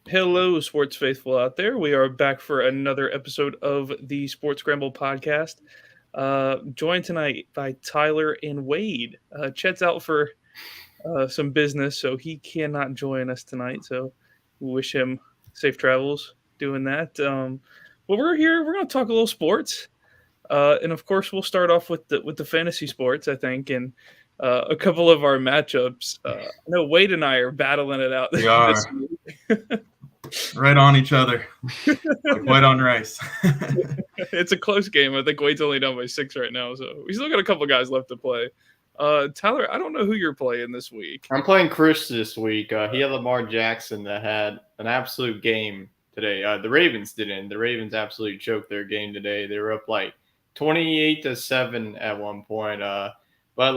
Hello, sports faithful out there. We are back for another episode of the Sports Scramble podcast. Joined tonight by Tyler and Wade. Chet's out for some business, so he cannot join us tonight. So we wish him safe travels doing that. But we're here. We're going to talk a little sports, and of course, we'll start off with the fantasy sports. I think, and a couple of our matchups. I know Wade and I are battling it out We this are week. right on each other, like white on rice. It's a close game. I think Wade's only down by 6 right now, so we still got a couple guys left to play. Tyler, I don't know who you're playing this week. I'm playing Chris this week. He had Lamar Jackson that had an absolute game today. The Ravens didn't. The Ravens absolutely choked their game today. They were up like 28-7 at one point. But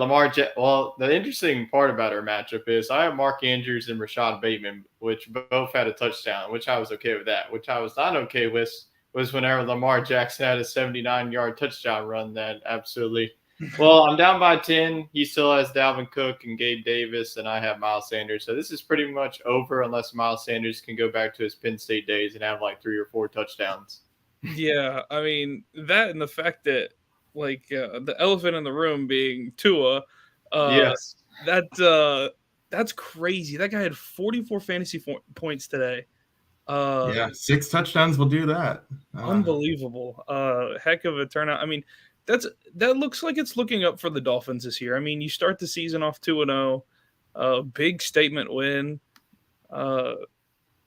well, the interesting part about our matchup is I have Mark Andrews and Rashad Bateman, which both had a touchdown, which I was okay with that. Which I was not okay with was whenever Lamar Jackson had a 79-yard touchdown run that absolutely. Well, I'm down by 10. He still has Dalvin Cook and Gabe Davis, and I have Miles Sanders. So this is pretty much over unless Miles Sanders can go back to his Penn State days and have like 3 or 4 touchdowns. Yeah, I mean that and the fact that the elephant in the room being Tua. Yes. That's crazy. That guy had 44 fantasy points today. Yeah, 6 touchdowns will do that. Unbelievable. Heck of a turnout. I mean, that looks like it's looking up for the Dolphins this year. I mean, you start the season off 2-0, big statement win.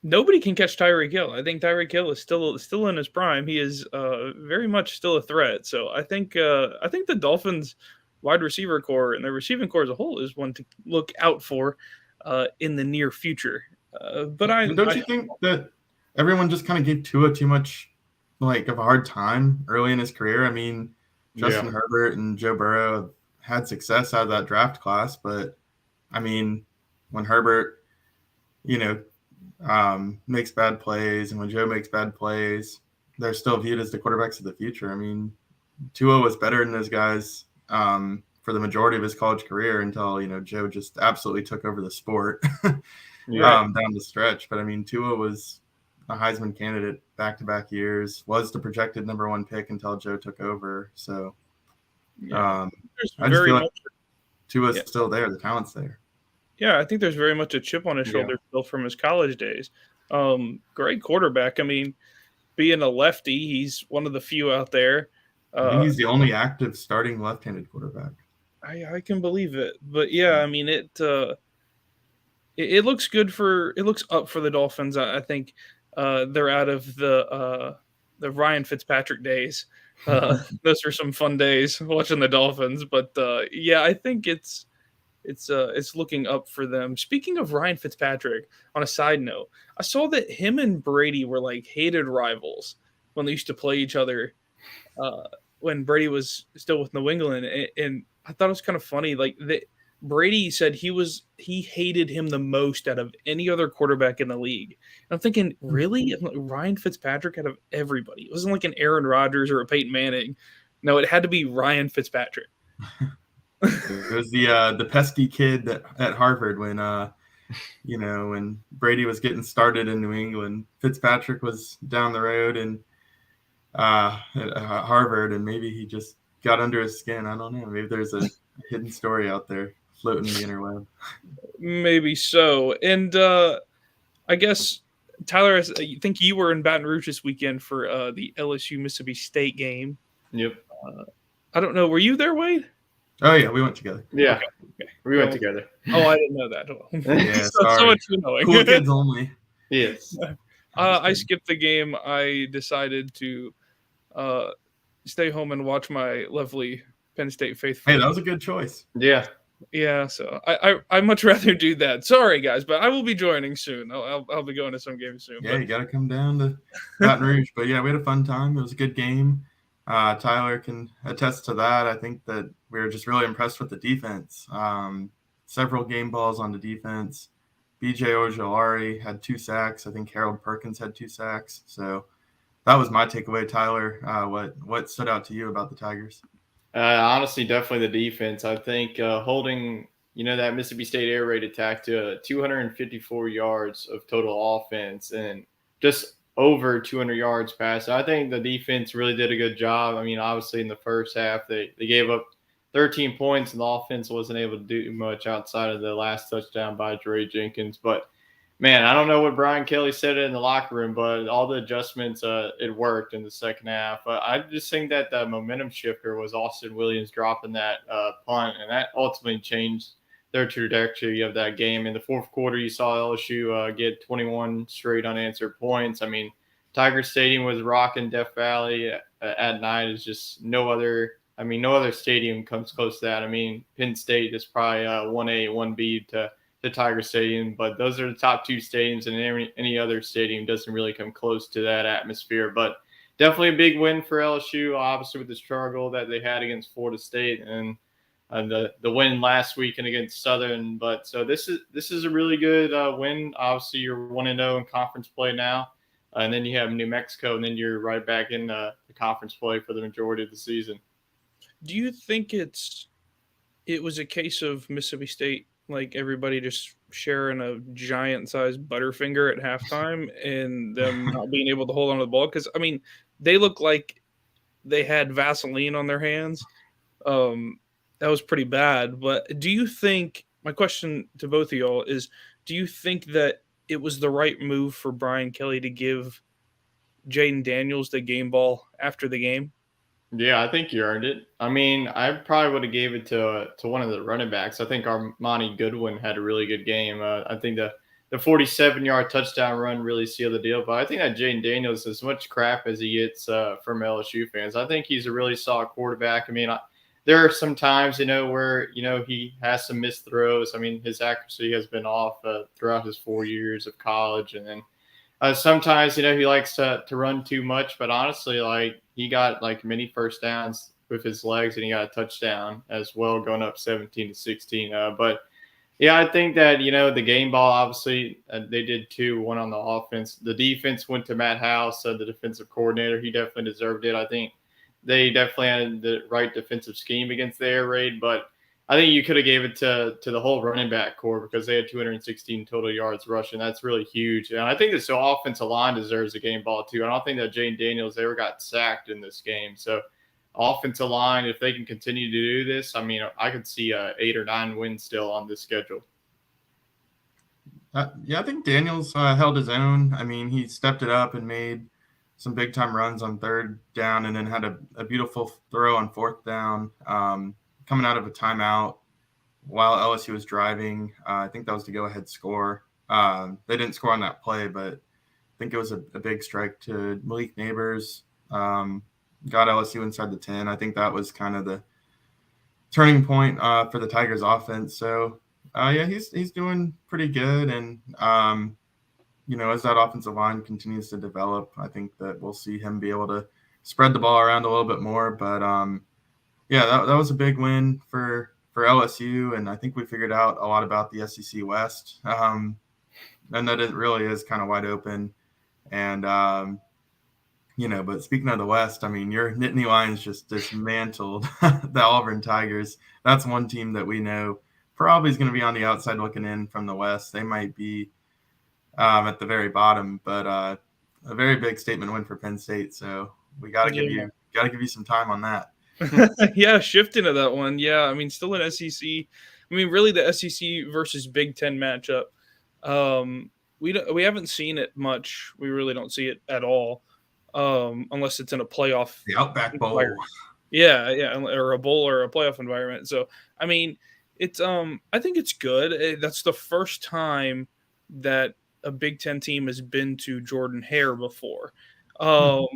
Nobody can catch Tyreek Hill. I think Tyreek Hill is still in his prime. He is very much still a threat. So I think the Dolphins wide receiver core and their receiving core as a whole is one to look out for in the near future. But don't you think that everyone just kind of gave Tua too much of a hard time early in his career? I mean, Justin Herbert and Joe Burrow have had success out of that draft class, but I mean, when Herbert, makes bad plays, and when Joe makes bad plays, they're still viewed as the quarterbacks of the future. I mean, Tua was better than those guys for the majority of his college career until Joe just absolutely took over the sport down the stretch. But I mean, Tua was a Heisman candidate back-to-back years, was the projected number 1 pick until Joe took over. So I just feel like Tua's still there. The talent's there. Yeah, I think there's very much a chip on his shoulder still from his college days. Great quarterback. I mean, being a lefty, he's one of the few out there. I think he's the only active starting left-handed quarterback. I can believe it. But yeah, I mean it looks good it looks up for the Dolphins. I think they're out of the Ryan Fitzpatrick days. Those are some fun days watching the Dolphins. But yeah, I think it's looking up for them. Speaking of Ryan Fitzpatrick, on a side note, I saw that him and Brady were like hated rivals when they used to play each other when Brady was still with New England. And I thought it was kind of funny. Like Brady said he hated him the most out of any other quarterback in the league. And I'm thinking, really? Ryan Fitzpatrick out of everybody? It wasn't like an Aaron Rodgers or a Peyton Manning. No, it had to be Ryan Fitzpatrick. It was the pesky kid at Harvard when when Brady was getting started in New England. Fitzpatrick was down the road and at Harvard, and maybe he just got under his skin. I don't know. Maybe there's a hidden story out there floating in the interweb. Maybe so. And I guess Tyler, I think you were in Baton Rouge this weekend for the LSU Mississippi State game. Yep. I don't know. Were you there, Wade? Oh, yeah, we went together. Yeah, okay. We went together. Oh, I didn't know that. Yeah, so much knowing. Cool kids only. Yes. I skipped the game. I decided to stay home and watch my lovely Penn State faithful. Hey, that was a good choice. Yeah. Yeah, so I'd much rather do that. Sorry, guys, but I will be joining soon. I'll be going to some games soon. Yeah, you got to come down to Baton Rouge. But, yeah, we had a fun time. It was a good game. Tyler can attest to that. I think that we were just really impressed with the defense. Several game balls on the defense. B.J. Ojolari had 2 sacks. I think Harold Perkins had 2 sacks. So that was my takeaway, Tyler. What stood out to you about the Tigers? Honestly, definitely the defense. I think holding that Mississippi State air raid attack to 254 yards of total offense and just over 200 yards pass. I think the defense really did a good job. I mean, obviously in the first half, they gave up 13 points and the offense wasn't able to do much outside of the last touchdown by Dre Jenkins. But man, I don't know what Brian Kelly said in the locker room, but all the adjustments, it worked in the second half. I just think that the momentum shifter was Austin Williams dropping that punt, and that ultimately changed their trajectory of that game. In the fourth quarter, you saw LSU get 21 straight unanswered points. I mean, Tiger Stadium was rocking. Death Valley at night is just no other. I mean, no other stadium comes close to that. I mean, Penn State is probably 1A, 1B to the Tiger Stadium, but those are the top two stadiums, and any other stadium doesn't really come close to that atmosphere. But definitely a big win for LSU, obviously with the struggle that they had against Florida State and the win last weekend against Southern. But so this is a really good win. Obviously, you're 1-0 in conference play now, and then you have New Mexico, and then you're right back in the conference play for the majority of the season. Do you think it was a case of Mississippi State, like everybody just sharing a giant-sized Butterfinger at halftime and them not being able to hold on to the ball? Because, I mean, they look like they had Vaseline on their hands. That was pretty bad. But do you think – my question to both of y'all is, do you think that it was the right move for Brian Kelly to give Jaden Daniels the game ball after the game? Yeah, I think you earned it. I mean, I probably would have gave it to one of the running backs. I think Armani Goodwin had a really good game. I think the 47-yard touchdown run really sealed the deal. But I think that Jaden Daniels, as much crap as he gets from LSU fans, I think he's a really solid quarterback. I mean, there are some times, where, he has some missed throws. I mean, his accuracy has been off throughout his 4 years of college. And then sometimes, he likes to run too much. But honestly, he got many first downs with his legs, and he got a touchdown as well, going up 17-16. But yeah, I think that the game ball, obviously they did too. One on the offense, the defense went to Matt House, the defensive coordinator. He definitely deserved it. I think they definitely had the right defensive scheme against the air raid, but I think you could have gave it to the whole running back core because they had 216 total yards rushing. That's really huge. And I think this offensive line deserves a game ball too. I don't think that Jaden Daniels ever got sacked in this game. So offensive line, if they can continue to do this, I mean, I could see 8 or 9 wins still on this schedule. Yeah, I think Daniels held his own. I mean, he stepped it up and made some big time runs on third down, and then had a beautiful throw on fourth down. Coming out of a timeout while LSU was driving. I think that was the go-ahead score. They didn't score on that play, but I think it was a big strike to Malik Neighbors. Got LSU inside the 10. I think that was kind of the turning point for the Tigers offense. So, yeah, he's doing pretty good. And, as that offensive line continues to develop, I think that we'll see him be able to spread the ball around a little bit more. But, yeah, that was a big win for LSU, and I think we figured out a lot about the SEC West, and that it really is kind of wide open. And, but speaking of the West, I mean, your Nittany Lions just dismantled the Auburn Tigers. That's one team that we know probably is going to be on the outside looking in from the West. They might be at the very bottom, but a very big statement win for Penn State. So we got to give you some time on that. Yeah, shifting to that one. Yeah, I mean, still an SEC. I mean, really, the SEC versus Big Ten matchup. We haven't seen it much. We really don't see it at all, unless it's in a playoff. The Outback Bowl. Yeah, or a bowl or a playoff environment. So, I mean, it's I think it's good. That's the first time that a Big Ten team has been to Jordan Hare before. I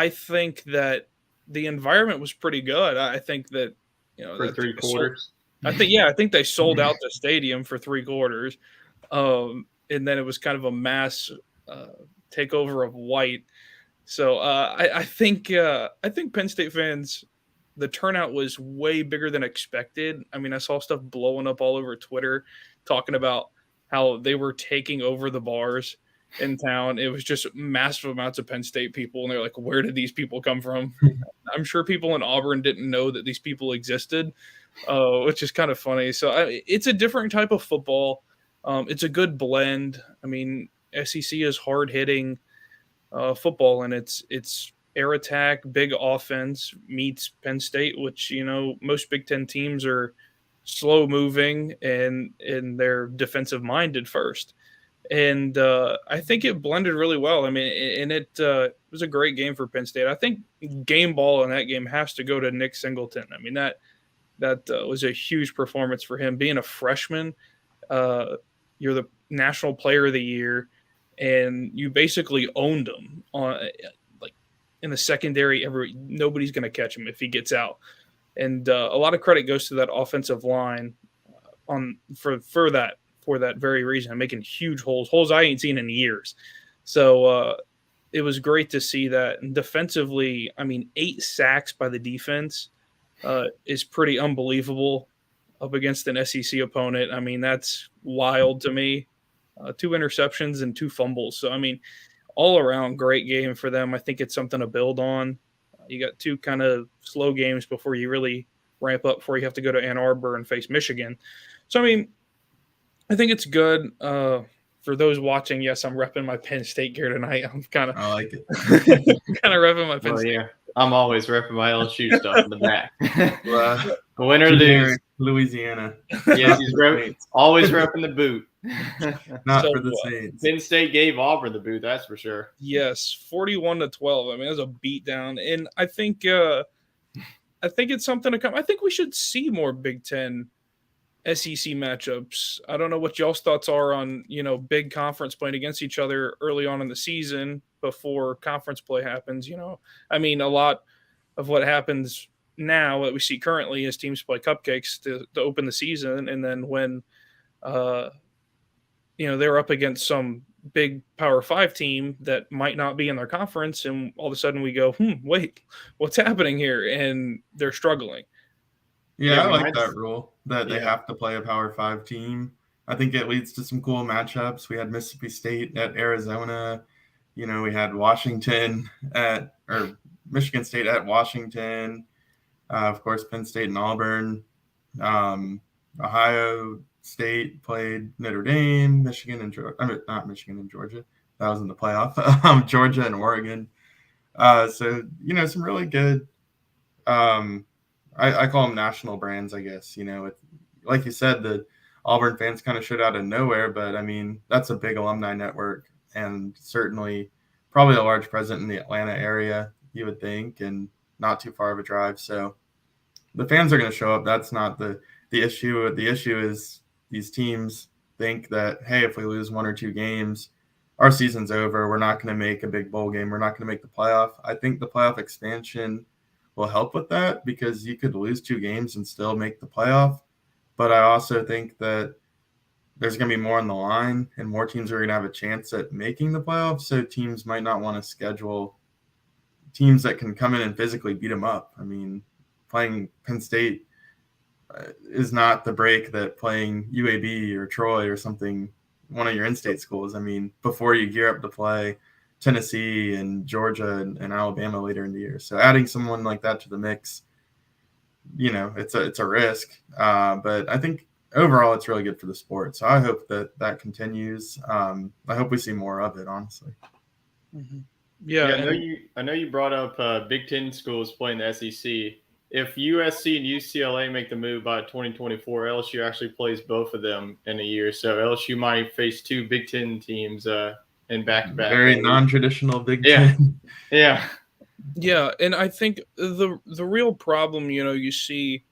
think that the environment was pretty good. I think that for 3 quarters. I think they sold out the stadium for 3 quarters, and then it was kind of a mass takeover of white. So I think Penn State fans, the turnout was way bigger than expected. I mean, I saw stuff blowing up all over Twitter talking about how they were taking over the bars, in town. It was just massive amounts of Penn State people, and they're like, "Where did these people come from?" I'm sure people in Auburn didn't know that these people existed, which is kind of funny. So it's a different type of football. It's a good blend. I mean, SEC is hard hitting football, and it's air attack, big offense meets Penn State, which most Big Ten teams are slow moving and they're defensive minded first. And I think it blended really well. I mean, and it was a great game for Penn State. I think game ball in that game has to go to Nick Singleton. I mean that was a huge performance for him. Being a freshman, you're the National Player of the Year, and you basically owned him on like in the secondary. Nobody's going to catch him if he gets out, and a lot of credit goes to that offensive line for that very reason. I'm making huge holes I ain't seen in years. So it was great to see that. And defensively, I mean, 8 sacks by the defense is pretty unbelievable up against an SEC opponent. I mean, that's wild to me. 2 interceptions and 2 fumbles. So, I mean, all around great game for them. I think it's something to build on. You got 2 kind of slow games before you really ramp up, before you have to go to Ann Arbor and face Michigan. So, I mean, I think it's good. For those watching, yes, I'm repping my Penn State gear tonight. I like it. kind of repping my Penn State. Yeah. I'm always repping my LSU stuff in the back. Win or Generic lose. Louisiana. Yes, he's always repping the boot. Not for the Saints. Penn State gave Auburn the boot, that's for sure. Yes, 41-12. I mean, it was a beatdown, and I think it's something to come. I think we should see more Big Ten SEC matchups. I don't know what y'all's thoughts are on big conference playing against each other early on in the season before conference play happens. I mean, a lot of what happens now that we see currently is teams play cupcakes to open the season, and then when they're up against some big Power 5 team that might not be in their conference, and all of a sudden we go, wait, what's happening here? And they're struggling. Yeah, I like that rule that they have to play a Power 5 team. I think it leads to some cool matchups. We had Mississippi State at Arizona. We had Michigan State at Washington. Of course, Penn State and Auburn. Ohio State played Notre Dame, Michigan and Georgia. Not Michigan and Georgia. That was in the playoff. Georgia and Oregon. So, some really good I call them national brands, I guess. Like you said, the Auburn fans kind of showed out of nowhere, but I mean, that's a big alumni network and certainly probably a large presence in the Atlanta area, you would think, and not too far of a drive. So the fans are going to show up. That's not the issue. The issue is these teams think that, hey, if we lose 1 or 2 games, our season's over. We're not going to make a big bowl game. We're not going to make the playoff. I think the playoff expansion will help with that because you could lose 2 games and still make the playoff. But I also think that there's going to be more on the line and more teams are going to have a chance at making the playoffs. So teams might not want to schedule teams that can come in and physically beat them up. I mean, playing Penn State is not the break that playing UAB or Troy or something, one of your in-state schools. I mean, before you gear up to play Tennessee and Georgia and Alabama later in the year. So adding someone like that to the mix, it's a risk. But I think overall it's really good for the sport. So I hope that continues. I hope we see more of it, honestly. Mm-hmm. Yeah, I know you brought up Big Ten schools playing the SEC. If USC and UCLA make the move by 2024, LSU actually plays both of them in a year. So LSU might face 2 Big Ten teams in back-to-back. Very non-traditional Big Ten. Yeah. Yeah, and I think the real problem, you see,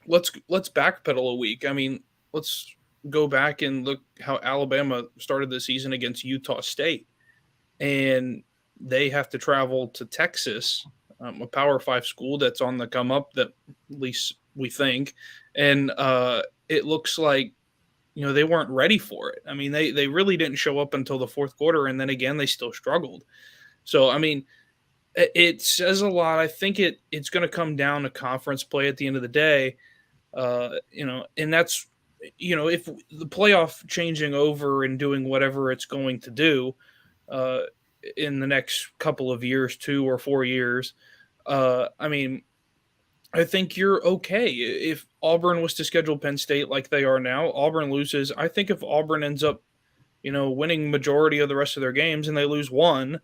let's backpedal a week. I mean, let's go back and look how Alabama started the season against Utah State, and they have to travel to Texas, a Power 5 school that's on the come up, that at least we think, and it looks like they weren't ready for it. I mean, they really didn't show up until the fourth quarter, and then again they still struggled. So I mean, it says a lot. I think it's going to come down to conference play at the end of the day, and that's if the playoff changing over and doing whatever it's going to do uh, in the next couple of years, 2 or 4 years, I mean, I think you're okay. If Auburn was to schedule Penn State like they are now, Auburn loses. I think if Auburn ends up, winning majority of the rest of their games and they lose one,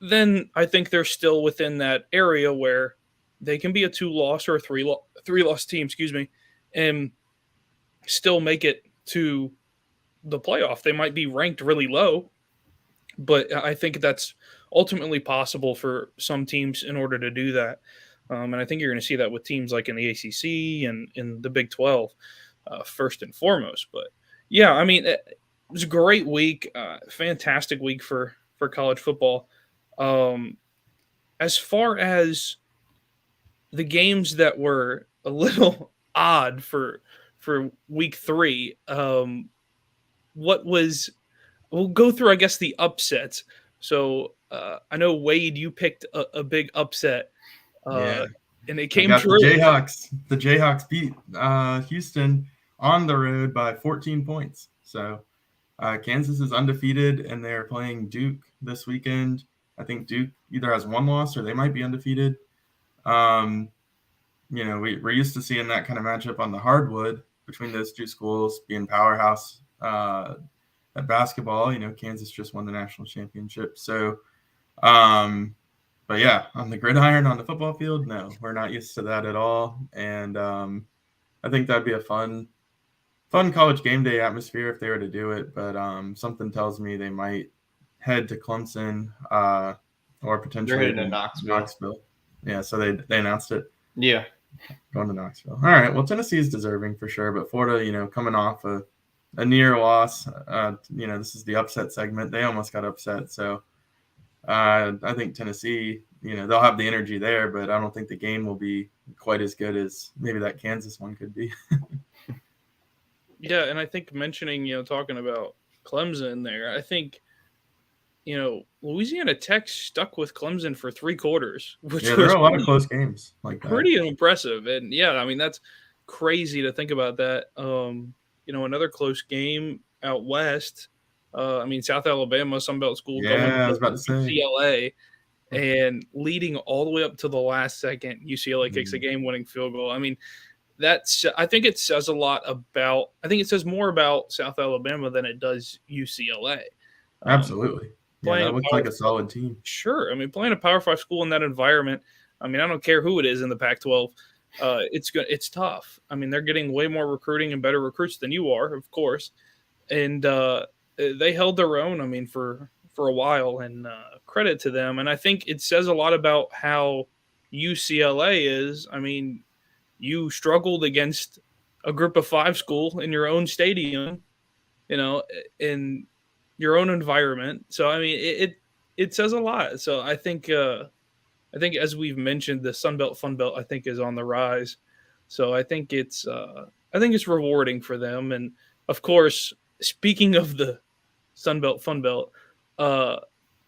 then I think they're still within that area where they can be a two-loss or a three-loss team, excuse me, and still make it to the playoff. They might be ranked really low, but I think that's ultimately possible for some teams in order to do that. And I think you're going to see that with teams like in the ACC and in the Big 12, first and foremost. But yeah, I mean, it was a great week, fantastic week for college football. Um, as far as the games that were a little odd for week 3, what was we'll go through, I guess, the upsets. So I know Wade, you picked a big upset, Yeah, and it I came got the true. Jayhawks. The Jayhawks beat Houston on the road by 14 points. So Kansas is undefeated, and they're playing Duke this weekend. I think Duke either has one loss or they might be undefeated. We're used to seeing that kind of matchup on the hardwood between those two schools being powerhouse at basketball. Kansas just won the national championship. So, but yeah, on the gridiron on the football field, no, we're not used to that at all. And I think that'd be a fun college game day atmosphere if they were to do it. But something tells me they might head to Clemson or potentially They're heading to Knoxville. Yeah, so they announced it. Yeah. Going to Knoxville. All right. Well, Tennessee is deserving for sure, but Florida, coming off a near loss, this is the upset segment. They almost got upset. So I think Tennessee, they'll have the energy there, but I don't think the game will be quite as good as maybe that Kansas one could be. Yeah, and I think mentioning, talking about Clemson there, I think, Louisiana Tech stuck with Clemson for 3 quarters, which there was are a lot of close games like that. Pretty impressive. And yeah, I mean, that's crazy to think about that. Another close game out west. South Alabama, Sunbelt school, Yeah, going I was about to say. UCLA and leading all the way up to the last second. UCLA kicks a game-winning field goal. I mean, I think it says a lot about. I think it says more about South Alabama than it does UCLA. Absolutely. Yeah, that looks like a solid team. Sure. I mean, playing a Power 5 school in that environment, I don't care who it is in the Pac-12. It's tough. I mean, they're getting way more recruiting and better recruits than you are, of course. And they held their own, for a while, and credit to them. And I think it says a lot about how UCLA is. I mean, you struggled against a group of 5 school in your own stadium, in your own environment. So, I mean, it says a lot. So I think as we've mentioned, the Sunbelt Funbelt, I think, is on the rise. So I think it's rewarding for them. And of course, speaking of the Sunbelt Funbelt,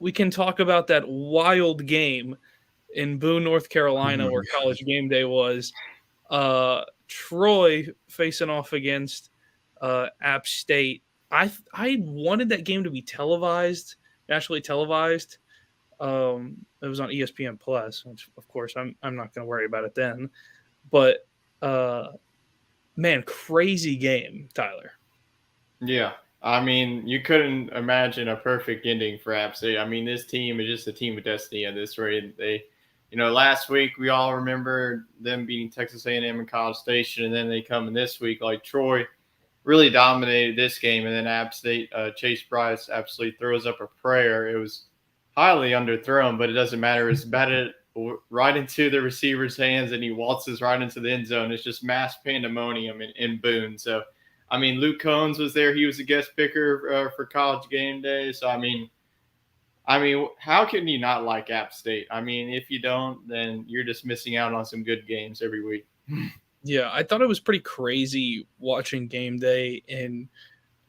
we can talk about that wild game in Boone, North Carolina, where College Game Day was. Troy facing off against App State. I wanted that game to be televised, nationally televised. It was on ESPN Plus, which of course I'm not going to worry about it then. But man, crazy game, Tyler. Yeah, you couldn't imagine a perfect ending for App State. This team is just a team of destiny at this rate. They, last week we all remember them beating Texas A&M in College Station, and then they come in this week like Troy really dominated this game, and then App State, Chase Bryce absolutely throws up a prayer. It was highly underthrown, but it doesn't matter. It's batted right into the receiver's hands, and he waltzes right into the end zone. It's just mass pandemonium in Boone. So, Luke Combs was there. He was a guest picker for College Game Day. So, how can you not like App State? If you don't, then you're just missing out on some good games every week. Yeah, I thought it was pretty crazy watching Game Day, and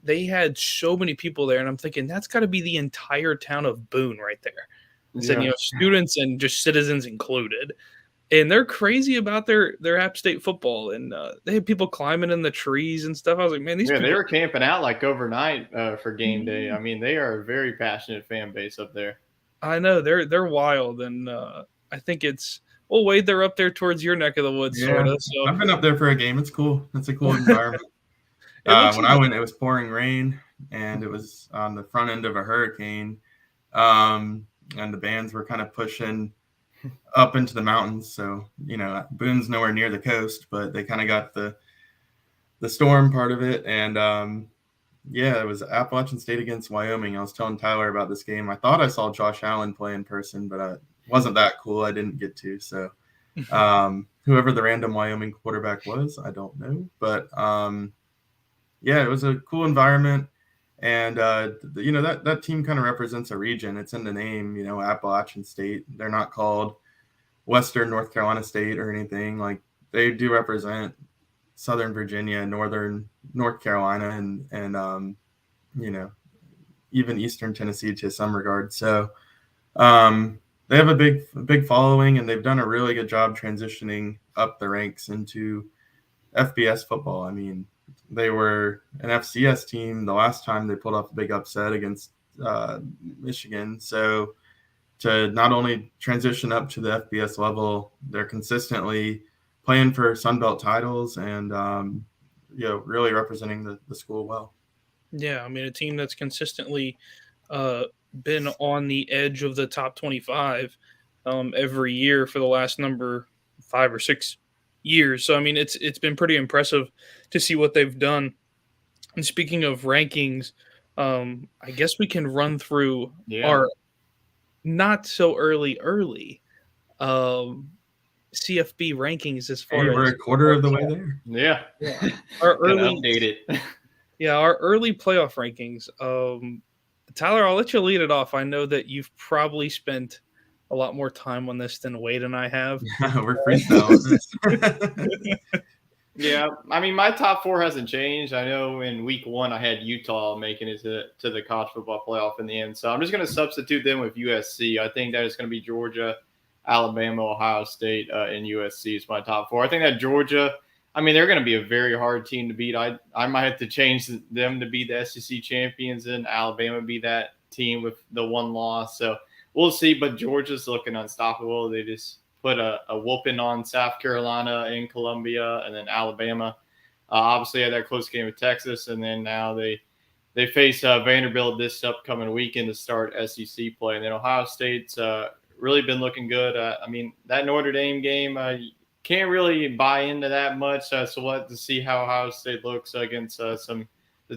they had so many people there, and I'm thinking that's got to be the entire town of Boone right there. And said, students and just citizens included. and they're crazy about their App State football, and they have people climbing in the trees and stuff. I was like, man, these Yeah, they people. were camping out like overnight for game day. I mean, they are a very passionate fan base up there. I know they're wild, and I think it's well, Wade, they're up there towards your neck of the woods, sort Yeah, of. So I've been up there for a game. It's cool. It's a cool environment. it looks When I went, it was pouring rain, and it was on the front end of a hurricane. And the bands were kind of pushing up into the mountains. So, Boone's nowhere near the coast, but they kind of got the storm part of it. And yeah, it was Appalachian State against Wyoming. I was telling Tyler about this game. I thought I saw Josh Allen play in person, but it wasn't that cool. I didn't get to. So whoever the random Wyoming quarterback was, I don't know. But yeah, it was a cool environment. And, that team kind of represents a region. It's in the name, Appalachian State. They're not called Western North Carolina State or anything. Like, they do represent Southern Virginia, Northern North Carolina, and even Eastern Tennessee to some regard. So they have a big following, and they've done a really good job transitioning up the ranks into FBS football. I mean, they were an FCS team the last time they pulled off a big upset against Michigan. So to not only transition up to the FBS level, they're consistently playing for Sun Belt titles and really representing the school well. Yeah, I mean, a team that's consistently been on the edge of the top 25 every year for the last 5 or 6 years. So I mean, it's been pretty impressive to see what they've done. And speaking of rankings, I guess we can run through our not so early CFB rankings as far we're as a quarter of the way there. Yeah. Our early update it. Yeah, our early playoff rankings. Tyler, I'll let you lead it off. I know that you've probably spent a lot more time on this than Wade and I have. We're freestyling. Yeah, I mean, my top four hasn't changed. I know in week one I had Utah making it to the college football playoff in the end. So I'm just going to substitute them with USC. I think that it's going to be Georgia, Alabama, Ohio State, and USC is my top four. I think that Georgia, I mean, they're going to be a very hard team to beat. I might have to change them to be the SEC champions and Alabama be that team with the one loss. So we'll see. But Georgia's looking unstoppable. They just put a whooping on South Carolina and Columbia, and then Alabama. Obviously had that close game with Texas, and then now they face Vanderbilt this upcoming weekend to start SEC play. And then Ohio State's really been looking good. I mean, that Notre Dame game, can't really buy into that much. So we'll have to see how Ohio State looks against the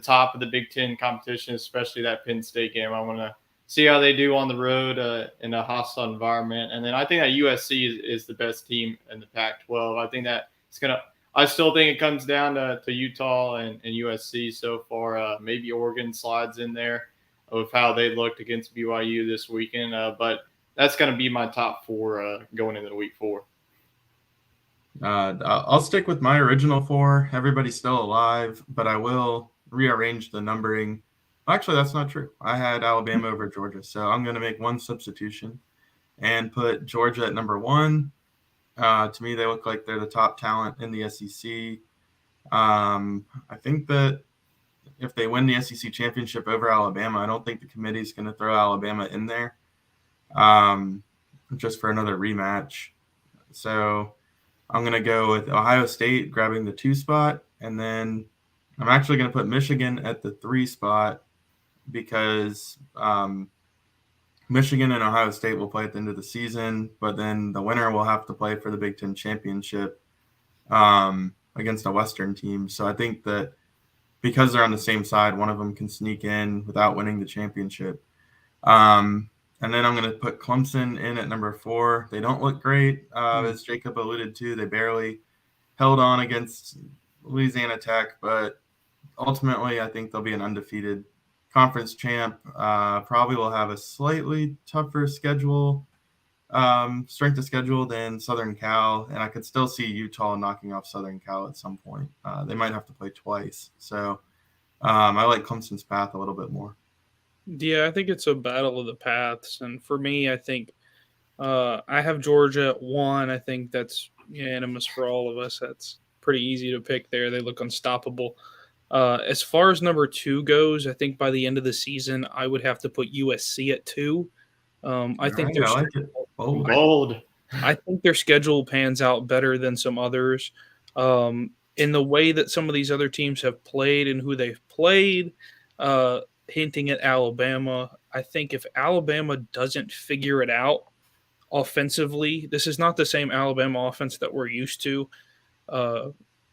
top of the Big Ten competition, especially that Penn State game. I want to see how they do on the road in a hostile environment. And then I think that USC is the best team in the Pac-12. I think that it's going to – I still think it comes down to Utah and USC so far. Maybe Oregon slides in there with how they looked against BYU this weekend. But that's going to be my top four going into week 4. I'll stick with my original 4. Everybody's still alive, but I will rearrange the numbering. Actually, that's not true. I had Alabama over Georgia, so I'm going to make one substitution and put Georgia at number 1. To me, they look like they're the top talent in the SEC. I think that if they win the SEC championship over Alabama, I don't think the committee's going to throw Alabama in there just for another rematch. So I'm going to go with Ohio State grabbing the 2 spot, and then I'm actually going to put Michigan at the 3 spot because Michigan and Ohio State will play at the end of the season, but then the winner will have to play for the Big Ten championship against a Western team. So I think that because they're on the same side, one of them can sneak in without winning the championship. And then I'm going to put Clemson in at number 4. They don't look great. As Jacob alluded to, they barely held on against Louisiana Tech, but ultimately I think they'll be an undefeated conference champ. Probably will have a slightly tougher schedule, strength of schedule than Southern Cal, and I could still see Utah knocking off Southern Cal at some point. They might have to play twice. So I like Clemson's path a little bit more. Yeah, I think it's a battle of the paths. And for me, I think I have Georgia at 1. I think that's unanimous for all of us. That's pretty easy to pick there. They look unstoppable. As far as number 2 goes, I think by the end of the season, I would have to put USC at 2. I All think right, their I like it. Bold. Bold. I think their schedule pans out better than some others. In the way that some of these other teams have played and who they've played, hinting at Alabama. I think if Alabama doesn't figure it out offensively, this is not the same Alabama offense that we're used to. Uh,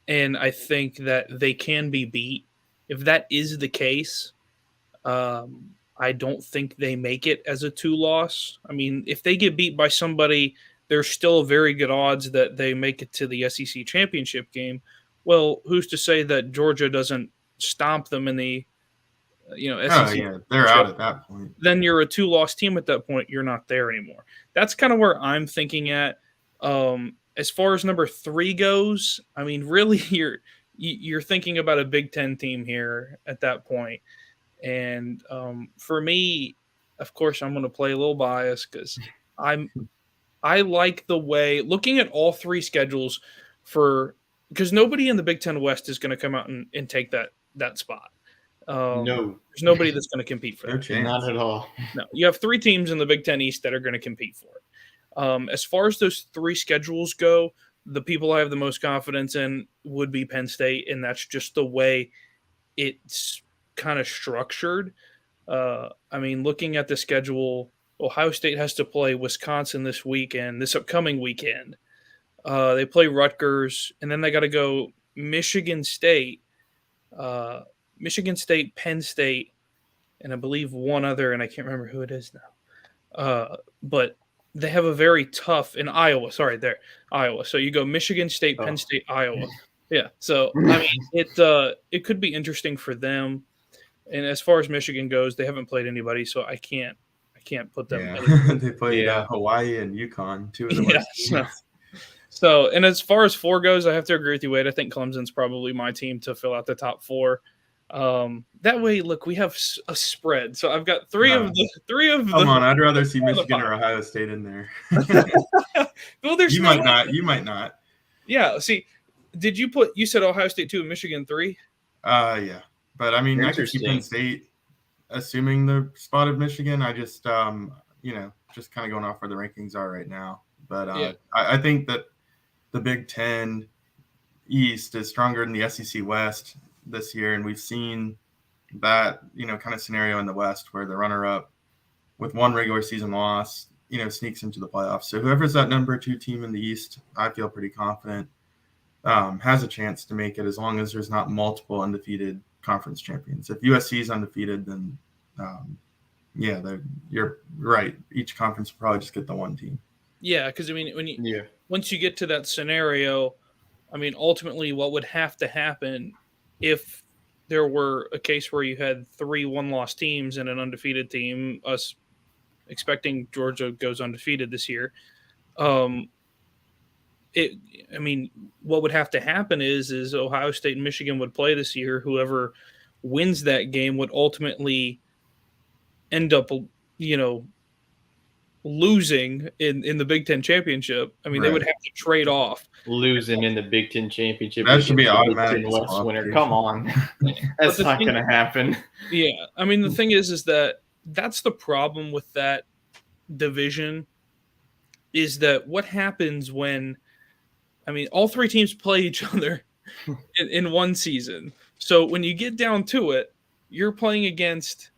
and I think that they can be beat. If that is the case, I don't think they make it as a 2 loss. I mean, if they get beat by somebody, there's still very good odds that they make it to the SEC championship game. Well, who's to say that Georgia doesn't stomp them in the Oh SEC yeah, they're championship? out at that point. Then you're a 2 loss team at that point. You're not there anymore. That's kind of where I'm thinking at. As far as number 3 goes, I mean, really, you're thinking about a Big Ten team here at that point. And for me, of course, I'm going to play a little bias because I like the way looking at all 3 schedules because nobody in the Big Ten West is going to come out and take that spot. No, There's nobody that's going to compete for No that. chance. not at all. No, you have 3 teams in the Big Ten East that are going to compete for it. As far as those 3 schedules go, the people I have the most confidence in would be Penn State, and that's just the way it's kind of structured. I mean, looking at the schedule, Ohio State has to play Wisconsin this upcoming weekend. They play Rutgers, and then they got to go Michigan State, Penn State, and I believe one other, and I can't remember who it is now. But they have a very tough in Iowa. Sorry, there, Iowa. So you go Michigan State, Penn State, Iowa. Yeah. So I mean, it could be interesting for them. And as far as Michigan goes, they haven't played anybody, so I can't put them. Yeah, they played Yeah. Hawaii and UConn, 2 of the Yeah, worst teams. So, and as far as 4 goes, I have to agree with you, Wade. I think Clemson's probably my team to fill out the top 4. That way, look, we have a spread. So I've got 3 of the. Come on, I'd rather see Michigan or Ohio State in there. Well, there's You might not. You might not. Yeah. See, you said Ohio State 2 and Michigan 3? Yeah. But I mean, I could see Interesting. Penn State assuming the spot of Michigan. I just, just kind of going off where the rankings are right now. But Yeah. I think that the Big Ten East is stronger than the SEC West this year, and we've seen that kind of scenario in the West where the runner-up with 1 regular season loss, sneaks into the playoffs. So whoever's that number 2 team in the East, I feel pretty confident has a chance to make it as long as there's not multiple undefeated conference champions. If USC is undefeated, then you're right. Each conference will probably just get the 1 team. Yeah, because I mean, once you get to that scenario, I mean, ultimately, what would have to happen if there were a case where you had 3 1-loss teams and an undefeated team, us expecting Georgia goes undefeated this year. What would have to happen is Ohio State and Michigan would play this year. Whoever wins that game would ultimately end up, losing in the Big Ten championship. I mean, They would have to trade off. Losing in the Big Ten championship. That should be automatic. Big Ten West winner. Come on. That's not going to happen. Yeah. I mean, the thing is that's the problem with that division is that what happens when, all 3 teams play each other in one season. So when you get down to it, you're playing against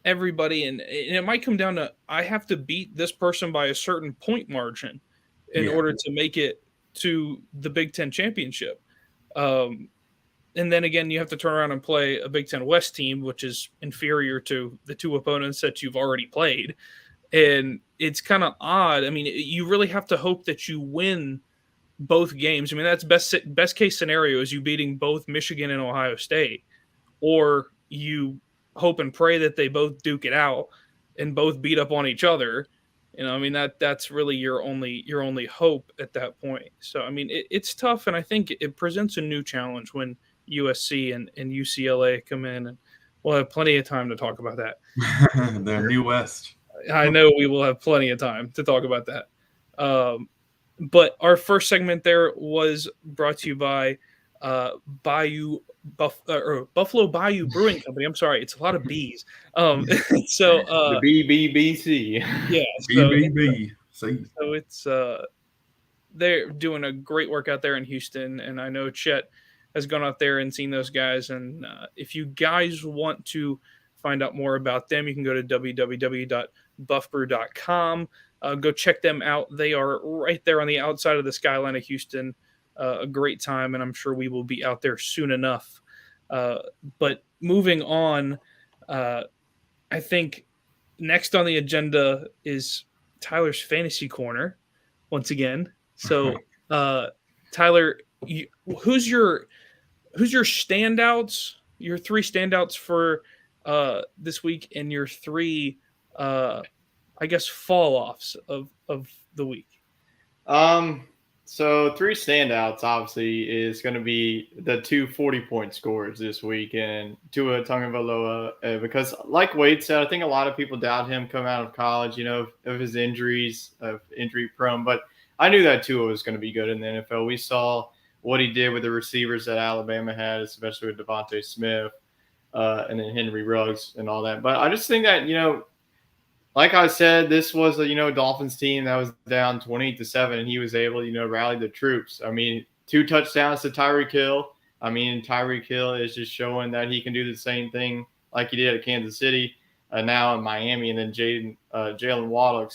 everybody, and it might come down to I have to beat this person by a certain point margin in order to make it to the Big Ten championship. And then again, you have to turn around and play a Big Ten West team, which is inferior to the 2 opponents that you've already played. And it's kind of odd. I mean, you really have to hope that you win both games. I mean, that's best case scenario is you beating both Michigan and Ohio State, or you hope and pray that they both duke it out and both beat up on each other. That's really your only hope at that point. So, it's tough, and I think it presents a new challenge when USC and UCLA come in, and we'll have plenty of time to talk about that. The New West. I know we will have plenty of time to talk about that. But our first segment there was brought to you by Buffalo Bayou Brewing Company. I'm sorry, it's a lot of B's. So The BBBC. yeah, BBB. See, so it's they're doing a great work out there in Houston, and I know Chet has gone out there and seen those guys. And if you guys want to find out more about them, you can go to www.buffbrew.com. Go check them out. They are right there on the outside of the skyline of Houston. A great time, and I'm sure we will be out there soon enough. But moving on, I think next on the agenda is Tyler's Fantasy Corner once again. So, Tyler, who's your standouts? Your 3 standouts for this week, and your 3, I guess, fall offs of the week. So 3 standouts obviously is going to be the 2 40-point scores this week, and Tua Tagovailoa, because like Wade said, I think a lot of people doubt him coming out of college, of his injuries, of injury prone, but I knew that Tua was going to be good in the NFL. We saw what he did with the receivers that Alabama had, especially with Devontae Smith, and then Henry Ruggs and all that. But I just think that, like I said, this was a Dolphins team that was down 20-7, and he was able to rally the troops. I mean, 2 touchdowns to Tyreek Hill. I mean, Tyreek Hill is just showing that he can do the same thing like he did at Kansas City, now in Miami, and then Jalen Waddle,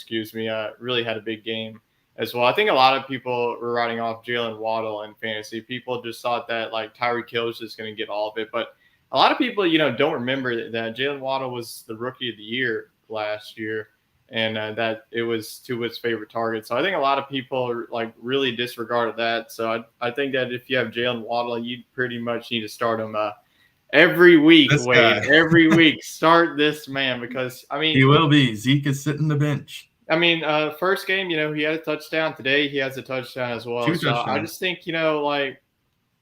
really had a big game as well. I think a lot of people were writing off Jalen Waddle in fantasy. People just thought that like Tyreek Hill was just going to get all of it, but a lot of people don't remember that Jalen Waddle was the Rookie of the Year last year, and that it was Tua's favorite target. So I think a lot of people really disregarded that. So I think that if you have Jalen Waddle, you pretty much need to start him every week. Every week start this man, because I mean he will be. Zeke is sitting the bench. I mean, first game, he had a touchdown. Today he has a touchdown as well. 2 so touchdowns. I just think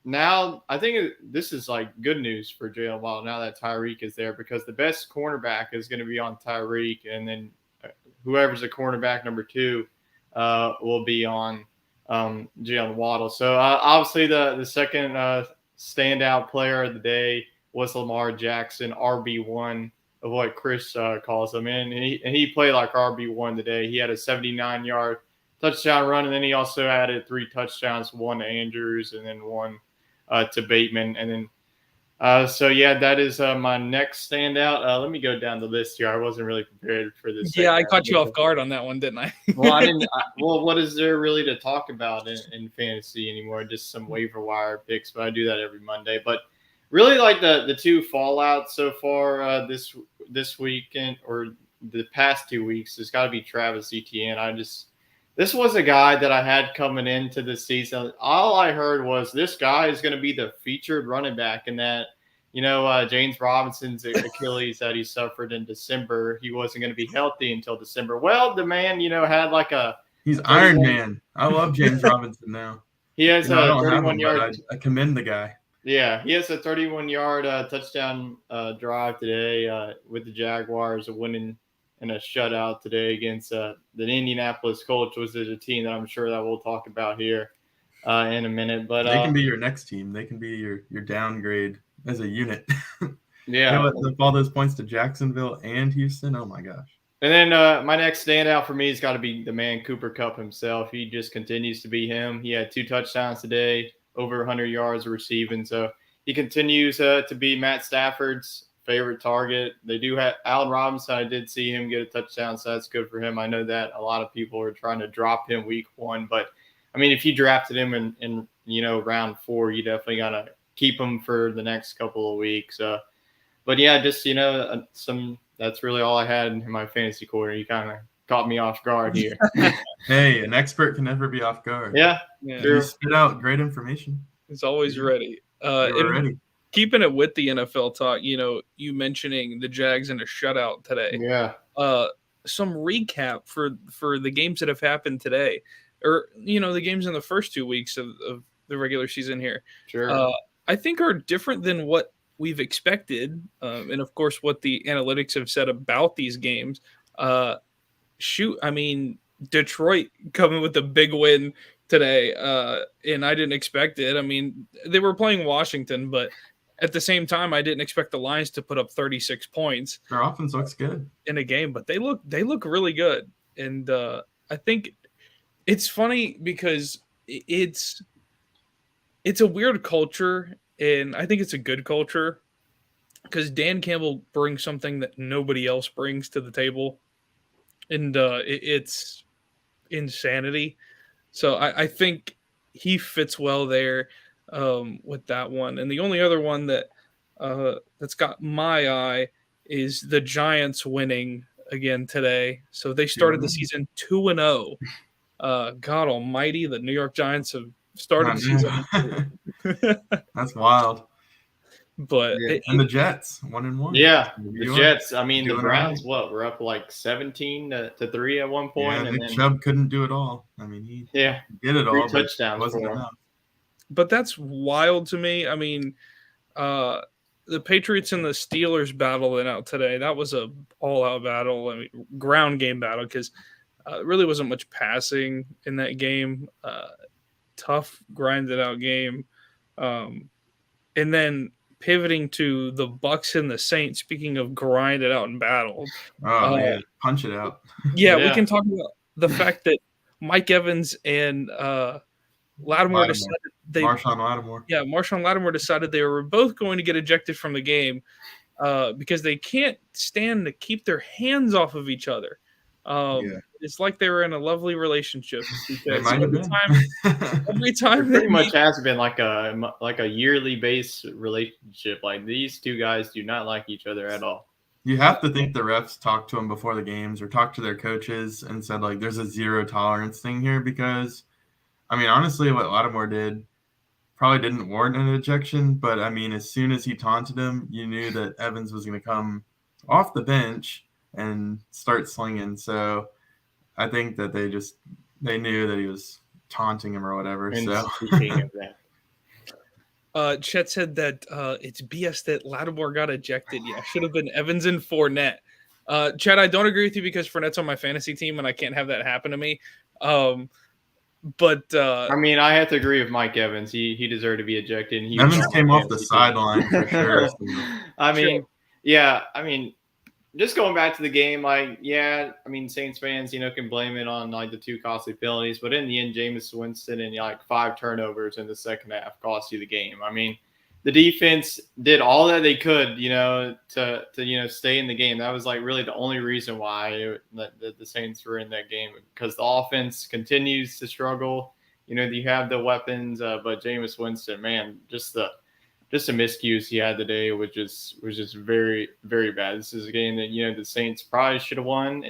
now I think this is good news for Jalen Waddle now that Tyreek is there, because the best cornerback is going to be on Tyreek, and then whoever's the cornerback number 2 will be on Jalen Waddle. So obviously the second standout player of the day was Lamar Jackson, RB1 of what Chris calls him, and he played like RB1 today. He had a 79-yard touchdown run, and then he also added 3 touchdowns, 1 to Andrews and then 1 to Bateman. And then, that is my next standout. Let me go down the list here. I wasn't really prepared for this. Yeah, I caught you off guard on that one, didn't I? Well, I didn't. What is there really to talk about in fantasy anymore? Just some waiver wire picks, but I do that every Monday. But really, the 2 fallouts so far this weekend, or the past 2 weeks, has got to be Travis Etienne. This was a guy that I had coming into the season. All I heard was this guy is going to be the featured running back, and that, James Robinson's Achilles that he suffered in December, he wasn't going to be healthy until December. Well, the man, had he's Iron Man. I love James Robinson now. He has a 31-yard. I commend the guy. Yeah, he has a 31-yard touchdown drive today with the Jaguars, winning in a shutout today against the Indianapolis Colts, which is a team that I'm sure that we'll talk about here in a minute. But they can be your next team. They can be your downgrade as a unit. Yeah. All those points to Jacksonville and Houston. Oh my gosh. And then my next standout for me has got to be the man Cooper Kupp himself. He just continues to be him. He had 2 touchdowns today, over 100 yards receiving. So he continues to be Matt Stafford's favorite target. They do have Allen Robinson. I did see him get a touchdown, so that's good for him. I know that a lot of people are trying to drop him week 1, but I mean, if you drafted him in round 4, you definitely gotta keep him for the next couple of weeks. But yeah, just that's really all I had in my fantasy corner. You kind of caught me off guard here. Hey, an expert can never be off guard. Yeah. You spit out great information. He's always ready. Ready. Keeping it with the NFL talk, you mentioning the Jags in a shutout today. Yeah. Some recap for the games that have happened today, or the games in the first 2 weeks of the regular season here. Sure. I think are different than what we've expected, and of course what the analytics have said about these games. shoot, I mean, Detroit coming with a big win today, and I didn't expect it. I mean, they were playing Washington, but at the same time, I didn't expect the Lions to put up 36 points Their offense looks good in a game, but they look really good, and I think it's funny because it's a weird culture, and I think it's a good culture because Dan Campbell brings something that nobody else brings to the table, and it's insanity. So I think he fits well there with that one. And the only other one that's got my eye is the Giants winning again today. So they started the season 2-0. God Almighty, the New York Giants have started the season. That's wild. But Yeah. And the Jets 1-1. Yeah, the Jets. I mean, the Doing Browns. all What, we're up like 17-3 at one point, Yeah, and Nick then Chubb couldn't do it all. I mean, he did it 3 all, but it touchdowns wasn't for him. enough. but that's wild to me. I mean, the Patriots and the Steelers battling out today. That was a all-out battle. I mean, ground game battle because really wasn't much passing in that game. Tough, grinded out game. And then pivoting to the Bucks and the Saints. Speaking of grinded out and battled, Oh man, punch it out. yeah, we Yeah. can talk about the fact that Mike Evans and Lattimore decided Marshawn Lattimore. Yeah, Marshawn Lattimore decided they were both going to get ejected from the game because they can't stand to keep their hands off of each other. It's like they were in a lovely relationship. They might have been. Every It time pretty much has been like a yearly base relationship. Like, these two guys do not like each other at all. You have to think the refs talked to them before the games or talked to their coaches and said, like, there's a zero tolerance thing here because, I mean, honestly, what Lattimore did probably didn't warrant an ejection, but, I mean, as soon as he taunted him, you knew that Evans was going to come off the bench and start slinging. So I think that they knew that he was taunting him or whatever. And So speaking of that, Chet said that it's BS that Lattimore got ejected. Yeah, should have been Evans and Fournette. Chet, I don't agree with you because Fournette's on my fantasy team and I can't have that happen to me. But I mean, I have to agree with Mike Evans. He deserved to be ejected. And he Evans was on came my off the fantasy team. sideline for sure. I mean, yeah. I mean, just going back to the game, like, yeah. I mean, Saints fans, can blame it on like the 2 costly penalties, but in the end, Jameis Winston and like 5 turnovers in the second half cost you the game. I mean, the defense did all that they could, to stay in the game. That was like really the only reason why the Saints were in that game, because the offense continues to struggle. You have the weapons, but Jameis Winston, man, just the miscues he had today was just very, very bad. This is a game that the Saints probably should have won.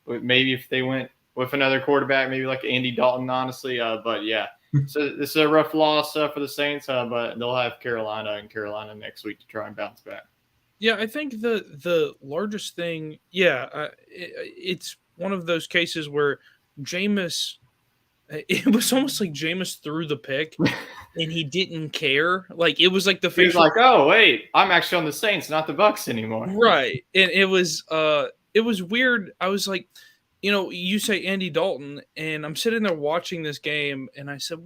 Maybe if they went with another quarterback, maybe like Andy Dalton, honestly. But yeah. So this is a rough loss for the Saints, but they'll have Carolina next week to try and bounce back. yeah, I think the largest thing, it's one of those cases where Jameis, it was almost like Jameis threw the pick and he didn't care. Like, it was like the He was facial, like, "Oh wait, I'm actually on the Saints, not the Bucks anymore." right? And it was weird. I was like, you say Andy Dalton, and I'm sitting there watching this game, and I said,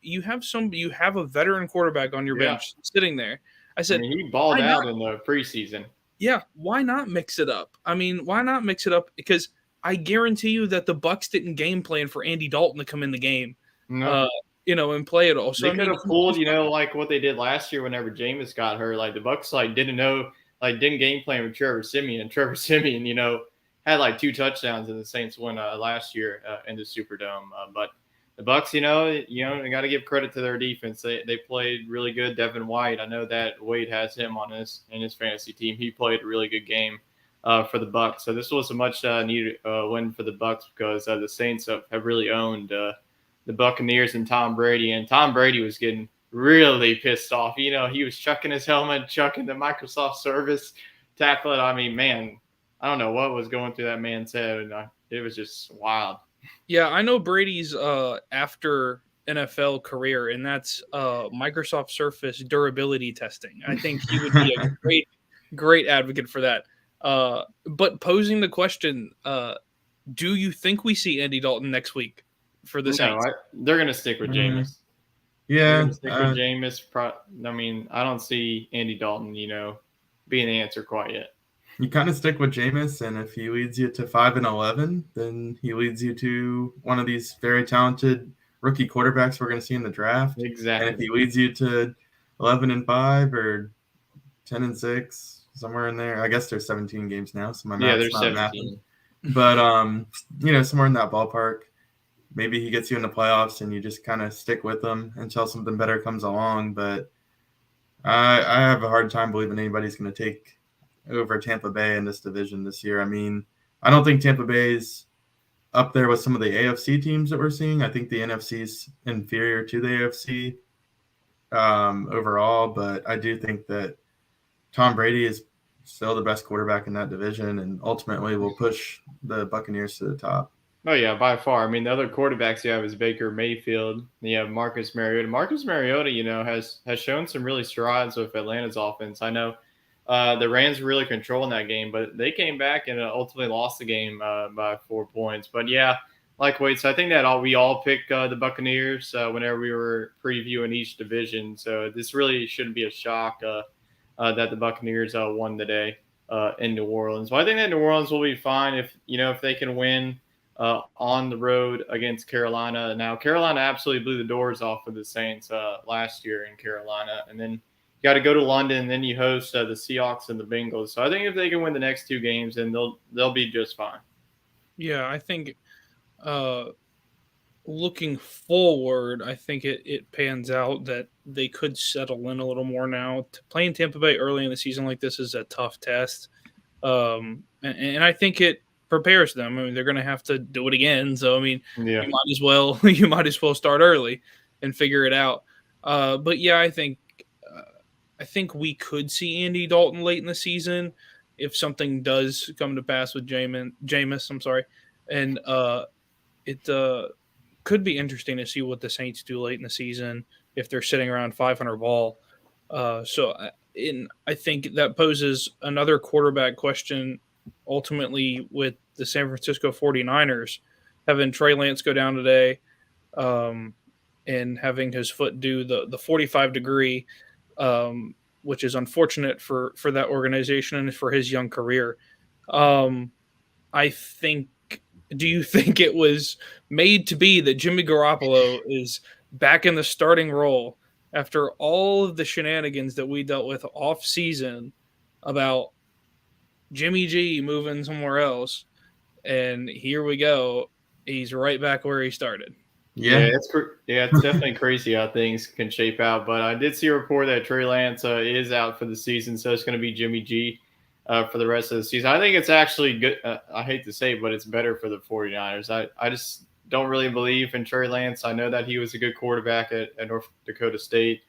you have a veteran quarterback on your bench sitting there. I said, he balled why out not? in the preseason. Yeah, why not mix it up? I mean, why not mix it up? Because I guarantee you that the Bucks didn't game plan for Andy Dalton to come in the game, No. and play it all. So They could have pulled, like what they did last year whenever Jameis got hurt. Like, the Bucks didn't game plan with Trevor Siemian, and Trevor Siemian, had like 2 touchdowns in the Saints win last year in the Superdome. But the Bucks, they got to give credit to their defense. They played really good. Devin White, I know that Wade has him in his fantasy team. He played a really good game for the Bucks. So this was a much needed win for the Bucks because the Saints have really owned the Buccaneers and Tom Brady. And Tom Brady was getting really pissed off. He was chucking his helmet, chucking the Microsoft Service tablet. I mean, man, I don't know what was going through that man's head. And it was just wild. Yeah, I know Brady's after NFL career, and that's Microsoft Surface durability testing. I think he would be a great advocate for that. But posing the question, Do you think we see Andy Dalton next week for the No, Saints? they're going to stick with Jameis. They're Yeah, going to stick with Jameis. I mean, I don't see Andy Dalton, being the answer quite yet. you kind of stick with Jameis, and if he leads you to 5-11, then he leads you to one of these very talented rookie quarterbacks we're going to see in the draft. And if Exactly. he leads you to 11-5 or 10-6, somewhere in there, I guess there's 17 games now, so my Yeah, math's there's not 17. mathing. But somewhere in that ballpark, maybe he gets you in the playoffs, and you just kind of stick with him until something better comes along. But I have a hard time believing anybody's going to take over Tampa Bay in this division this year. I mean, I don't think Tampa Bay's up there with some of the AFC teams that we're seeing. I think the NFC's inferior to the AFC overall, but I do think that Tom Brady is still the best quarterback in that division, and ultimately will push the Buccaneers to the top. Oh yeah, by far. I mean, the other quarterbacks you have is Baker Mayfield. You have Marcus Mariota. Marcus Mariota, has shown some really strides with Atlanta's offense. I know the Rams were really controlling that game, but they came back and ultimately lost the game by 4 points. But yeah, like Wade said, I think that we all pick the Buccaneers whenever we were previewing each division. So this really shouldn't be a shock that the Buccaneers won today in New Orleans. Well, I think that New Orleans will be fine if they can win on the road against Carolina. Now, Carolina absolutely blew the doors off of the Saints last year in Carolina, and then you got to go to London, and then you host the Seahawks and the Bengals. So I think if they can win the next 2 games, then they'll be just fine. Yeah, I think looking forward, I think it pans out that they could settle in a little more now. Playing Tampa Bay early in the season like this is a tough test, and I think it prepares them. I mean, they're going to have to do it again. So I mean, Yeah. you might as well start early and figure it out. But yeah, I think we could see Andy Dalton late in the season if something does come to pass with Jameis. I'm sorry, and it could be interesting to see what the Saints do late in the season if they're sitting around 500 ball. I think that poses another quarterback question ultimately with the San Francisco 49ers having Trey Lance go down today and having his foot do the 45 degree, which is unfortunate for that organization and for his young career. I think do you think it was made to be that Jimmy Garoppolo is back in the starting role after all of the shenanigans that we dealt with off season about Jimmy G moving somewhere else? And here we go. He's right back where he started. Yeah, it's definitely crazy how things can shape out. But I did see a report that Trey Lance is out for the season, so it's going to be Jimmy G for the rest of the season. I think it's actually good. I hate to say it, but it's better for the 49ers. I just don't really believe in Trey Lance. I know that he was a good quarterback at North Dakota State,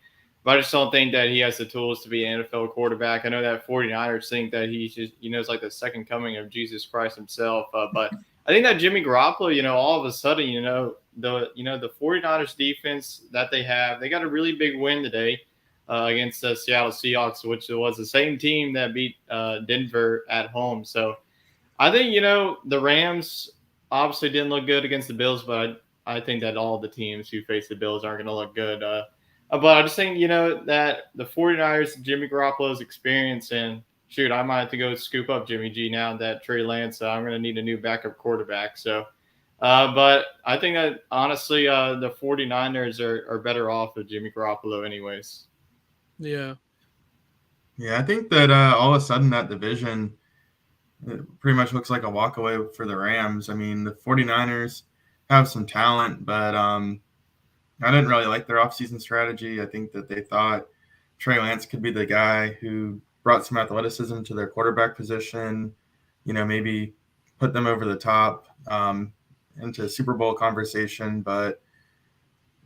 but I just don't think that he has the tools to be an NFL quarterback. I know that 49ers think that he's just, it's like the second coming of Jesus Christ himself. But I think that Jimmy Garoppolo, all of a sudden, the 49ers defense that they have, they got a really big win today against the Seattle Seahawks, which was the same team that beat Denver at home. So I think, the Rams obviously didn't look good against the Bills, but I think that all the teams who face the Bills aren't going to look good. But I just think, that the 49ers, Jimmy Garoppolo's experience, and shoot, I might have to go scoop up Jimmy G now that Trey Lance, I'm going to need a new backup quarterback. So, but I think that honestly, the 49ers are better off with Jimmy Garoppolo anyways. Yeah. Yeah, I think that all of a sudden that division pretty much looks like a walk away for the Rams. I mean, the 49ers have some talent, but I didn't really like their offseason strategy. I think that they thought Trey Lance could be the guy who brought some athleticism to their quarterback position, maybe put them over the top into Super Bowl conversation. But,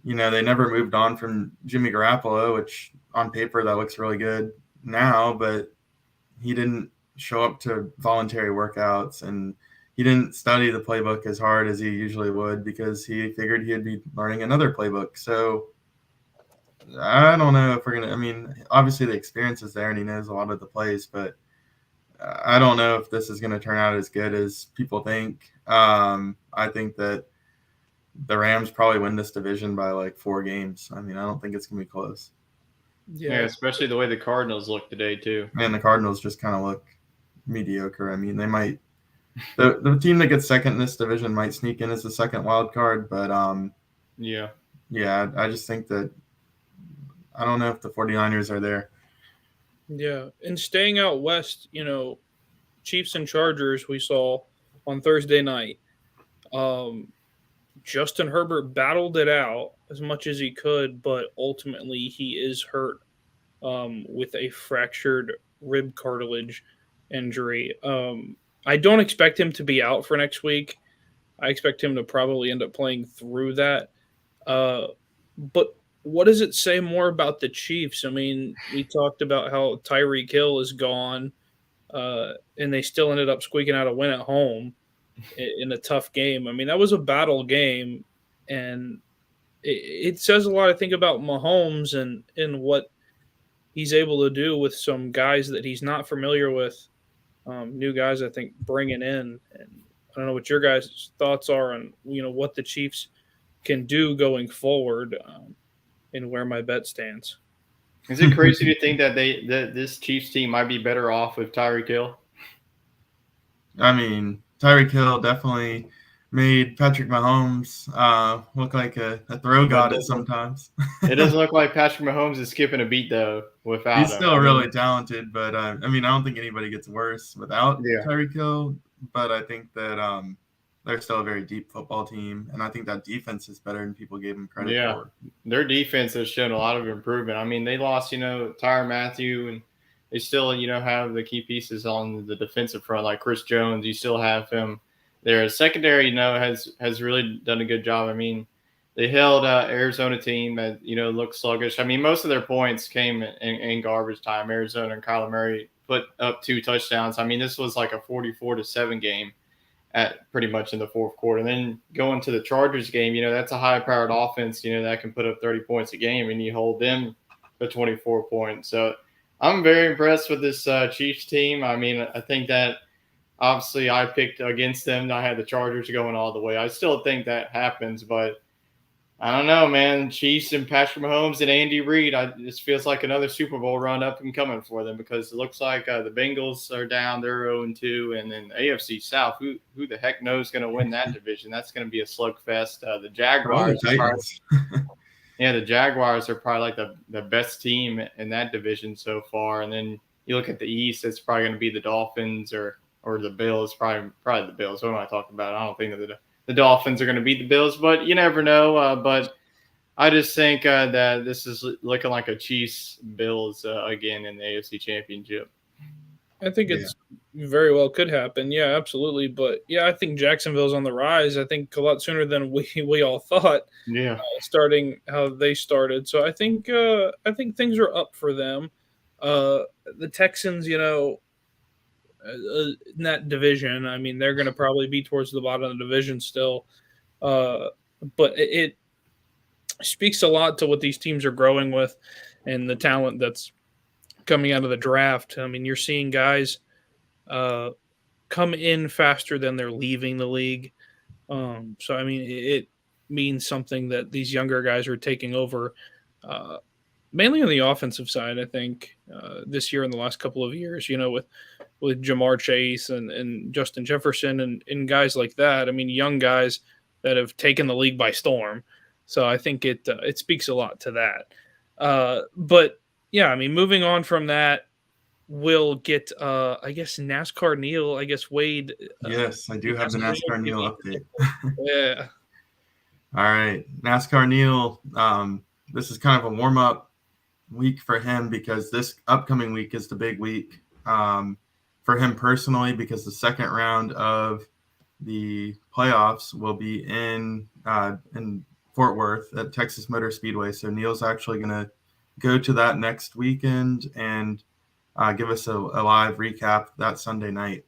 they never moved on from Jimmy Garoppolo, which on paper that looks really good now, but he didn't show up to voluntary workouts, and he didn't study the playbook as hard as he usually would because he figured he'd be learning another playbook. So I don't know if we're going to, obviously the experience is there and he knows a lot of the plays, but I don't know if this is going to turn out as good as people think. I think that the Rams probably win this division by like 4 games. I mean, I don't think it's going to be close. Yeah, Yeah, especially the way the Cardinals look today too. And the Cardinals just kind of look mediocre. I mean, they might the team that gets second in this division might sneak in as the second wild card, but Yeah. yeah, I just think that I don't know if the 49ers are there. yeah. And staying out west, Chiefs and Chargers we saw on Thursday night. Um, Justin Herbert battled it out as much as he could, but ultimately he is hurt with a fractured rib cartilage injury. I don't expect him to be out for next week. I expect him to probably end up playing through that. But what does it say more about the Chiefs? I mean, we talked about how Tyreek Hill is gone, and they still ended up squeaking out a win at home in a tough game. I mean, that was a battle game, and it says a lot, I think, about Mahomes and what he's able to do with some guys that he's not familiar with. New guys, I think, bringing in. And I don't know what your guys' thoughts are on what the Chiefs can do going forward, and where my bet stands. Is it crazy to think that this Chiefs team might be better off with Tyreek Hill? I mean, Tyreek Hill definitely made Patrick Mahomes look like a throw god at sometimes. It doesn't look like Patrick Mahomes is skipping a beat though without He's him. still really talented, but I mean, I don't think anybody gets worse without Tyreek Hill. But I think that they're still a very deep football team, and I think that defense is better than people gave them credit for. Their defense has shown a lot of improvement. I mean, they lost, Tyrann Mathieu, and they still, have the key pieces on the defensive front, like Chris Jones. You still have him there. Secondary, has really done a good job. I mean, they held Arizona team that, looked sluggish. I mean, most of their points came in garbage time. Arizona and Kyler Murray put up 2 touchdowns. I mean, this was like a 44-7 game at pretty much in the fourth quarter. And then going to the Chargers game, that's a high-powered offense, that can put up 30 points a game, and you hold them to 24 points. So I'm very impressed with this Chiefs team. I mean, I think that obviously I picked against them. I had the Chargers going all the way. I still think that happens, but I don't know, man. Chiefs and Patrick Mahomes and Andy Reid, this feels like another Super Bowl run up and coming for them, because it looks like the Bengals are down. They're 0-2. And then AFC South, who the heck knows going to win that division? That's going to be a slugfest. The Jaguars. The Jaguars are probably like the best team in that division so far. And then you look at the East, it's probably going to be the Dolphins or the Bills. Probably the Bills. What am I talking about? I don't think that the Dolphins are going to beat the Bills, but you never know. But I just think that this is looking like a Chiefs-Bills again in the AFC Championship. I think it's very well could happen. Yeah, absolutely. But yeah, I think Jacksonville's on the rise. I think a lot sooner than we all thought. Yeah, starting how they started. So I think things are up for them. The Texans, in that division, I mean, they're going to probably be towards the bottom of the division still. But it speaks a lot to what these teams are growing with and the talent that's coming out of the draft. I mean, you're seeing guys come in faster than they're leaving the league. So, I mean, it means something that these younger guys are taking over, mainly on the offensive side, I think, this year and the last couple of years, with Jamar Chase and Justin Jefferson and guys like that. I mean, young guys that have taken the league by storm. So I think it speaks a lot to that. But yeah, I mean, moving on from that, we'll get, I guess, NASCAR Neil. I guess Wade. Yes, I do have the NASCAR Neil update. Yeah. All right, NASCAR Neil. This is kind of a warm-up week for him, because this upcoming week is the big week for him personally, because the second round of the playoffs will be in Fort Worth at Texas Motor Speedway. So Neil's actually going to go to that next weekend and give us a live recap that Sunday night,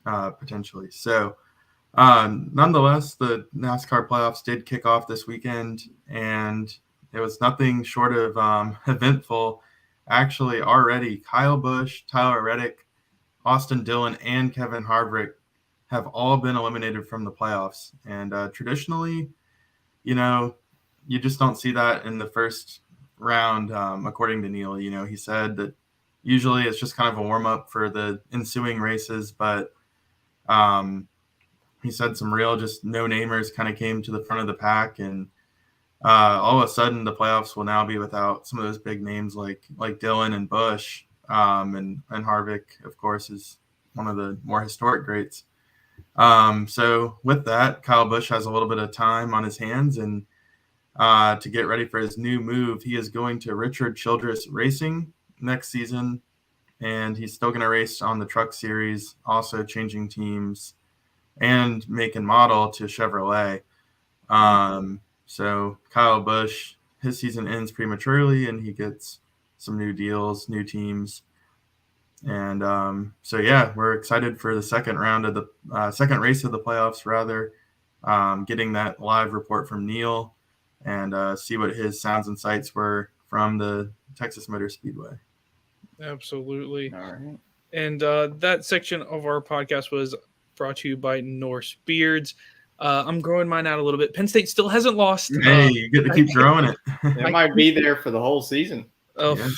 potentially. So nonetheless, the NASCAR playoffs did kick off this weekend, and it was nothing short of eventful. Actually, already Kyle Busch, Tyler Reddick, Austin Dillon and Kevin Harvick have all been eliminated from the playoffs. And traditionally, you just don't see that in the first round, according to Neil. He said that usually it's just kind of a warm-up for the ensuing races, but he said some real just no-namers kind of came to the front of the pack, and all of a sudden the playoffs will now be without some of those big names like Dillon and Busch, and Harvick, of course, is one of the more historic greats. So with that, Kyle Busch has a little bit of time on his hands, and to get ready for his new move, he is going to Richard Childress Racing next season, and he's still going to race on the Truck Series, also changing teams and make and model to Chevrolet. So Kyle Busch, his season ends prematurely, and he gets some new deals, new teams. And so, yeah, we're excited for the second race of the playoffs, rather, getting that live report from Neil and see what his sounds and sights were from the Texas Motor Speedway. Absolutely. All right. And that section of our podcast was brought to you by Norse Beards. I'm growing mine out a little bit. Penn State still hasn't lost. Hey, you get to keep growing it. It might be there for the whole season. Oh, Yeah.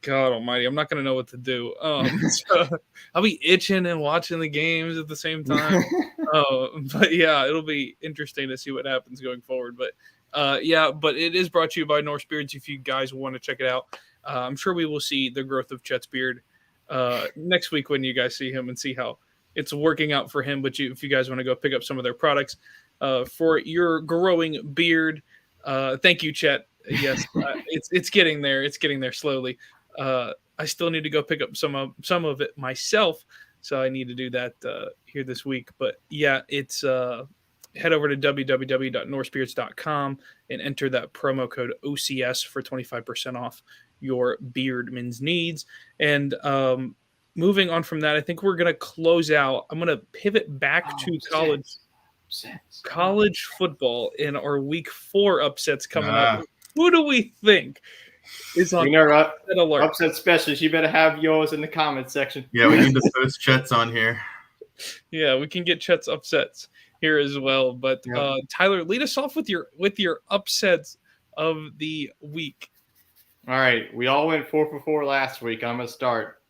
God almighty. I'm not going to know what to do. So I'll be itching and watching the games at the same time. But yeah, it'll be interesting to see what happens going forward. But but it is brought to you by Norse Beards if you guys want to check it out. I'm sure we will see the growth of Chet's beard next week when you guys see him and see how it's working out for him. But if you guys want to go pick up some of their products for your growing beard, thank you, Chet. Yes, it's getting there. It's getting there slowly. I still need to go pick up some of it myself, so I need to do that here this week. But yeah, it's head over to www.norsebeards.com and enter that promo code OCS for 25% off your beardman's needs. And moving on from that, I think we're going to close out. I'm going to pivot back to college football in our week 4 upsets coming up. Who do we think is on upset alert? Upset specials. You better have yours in the comments section. Yeah, we need to post Chet's on here. Yeah, we can get Chet's upsets here as well. But Tyler, lead us off with your upsets of the week. All right, we all went 4 for 4 last week. I'm gonna start.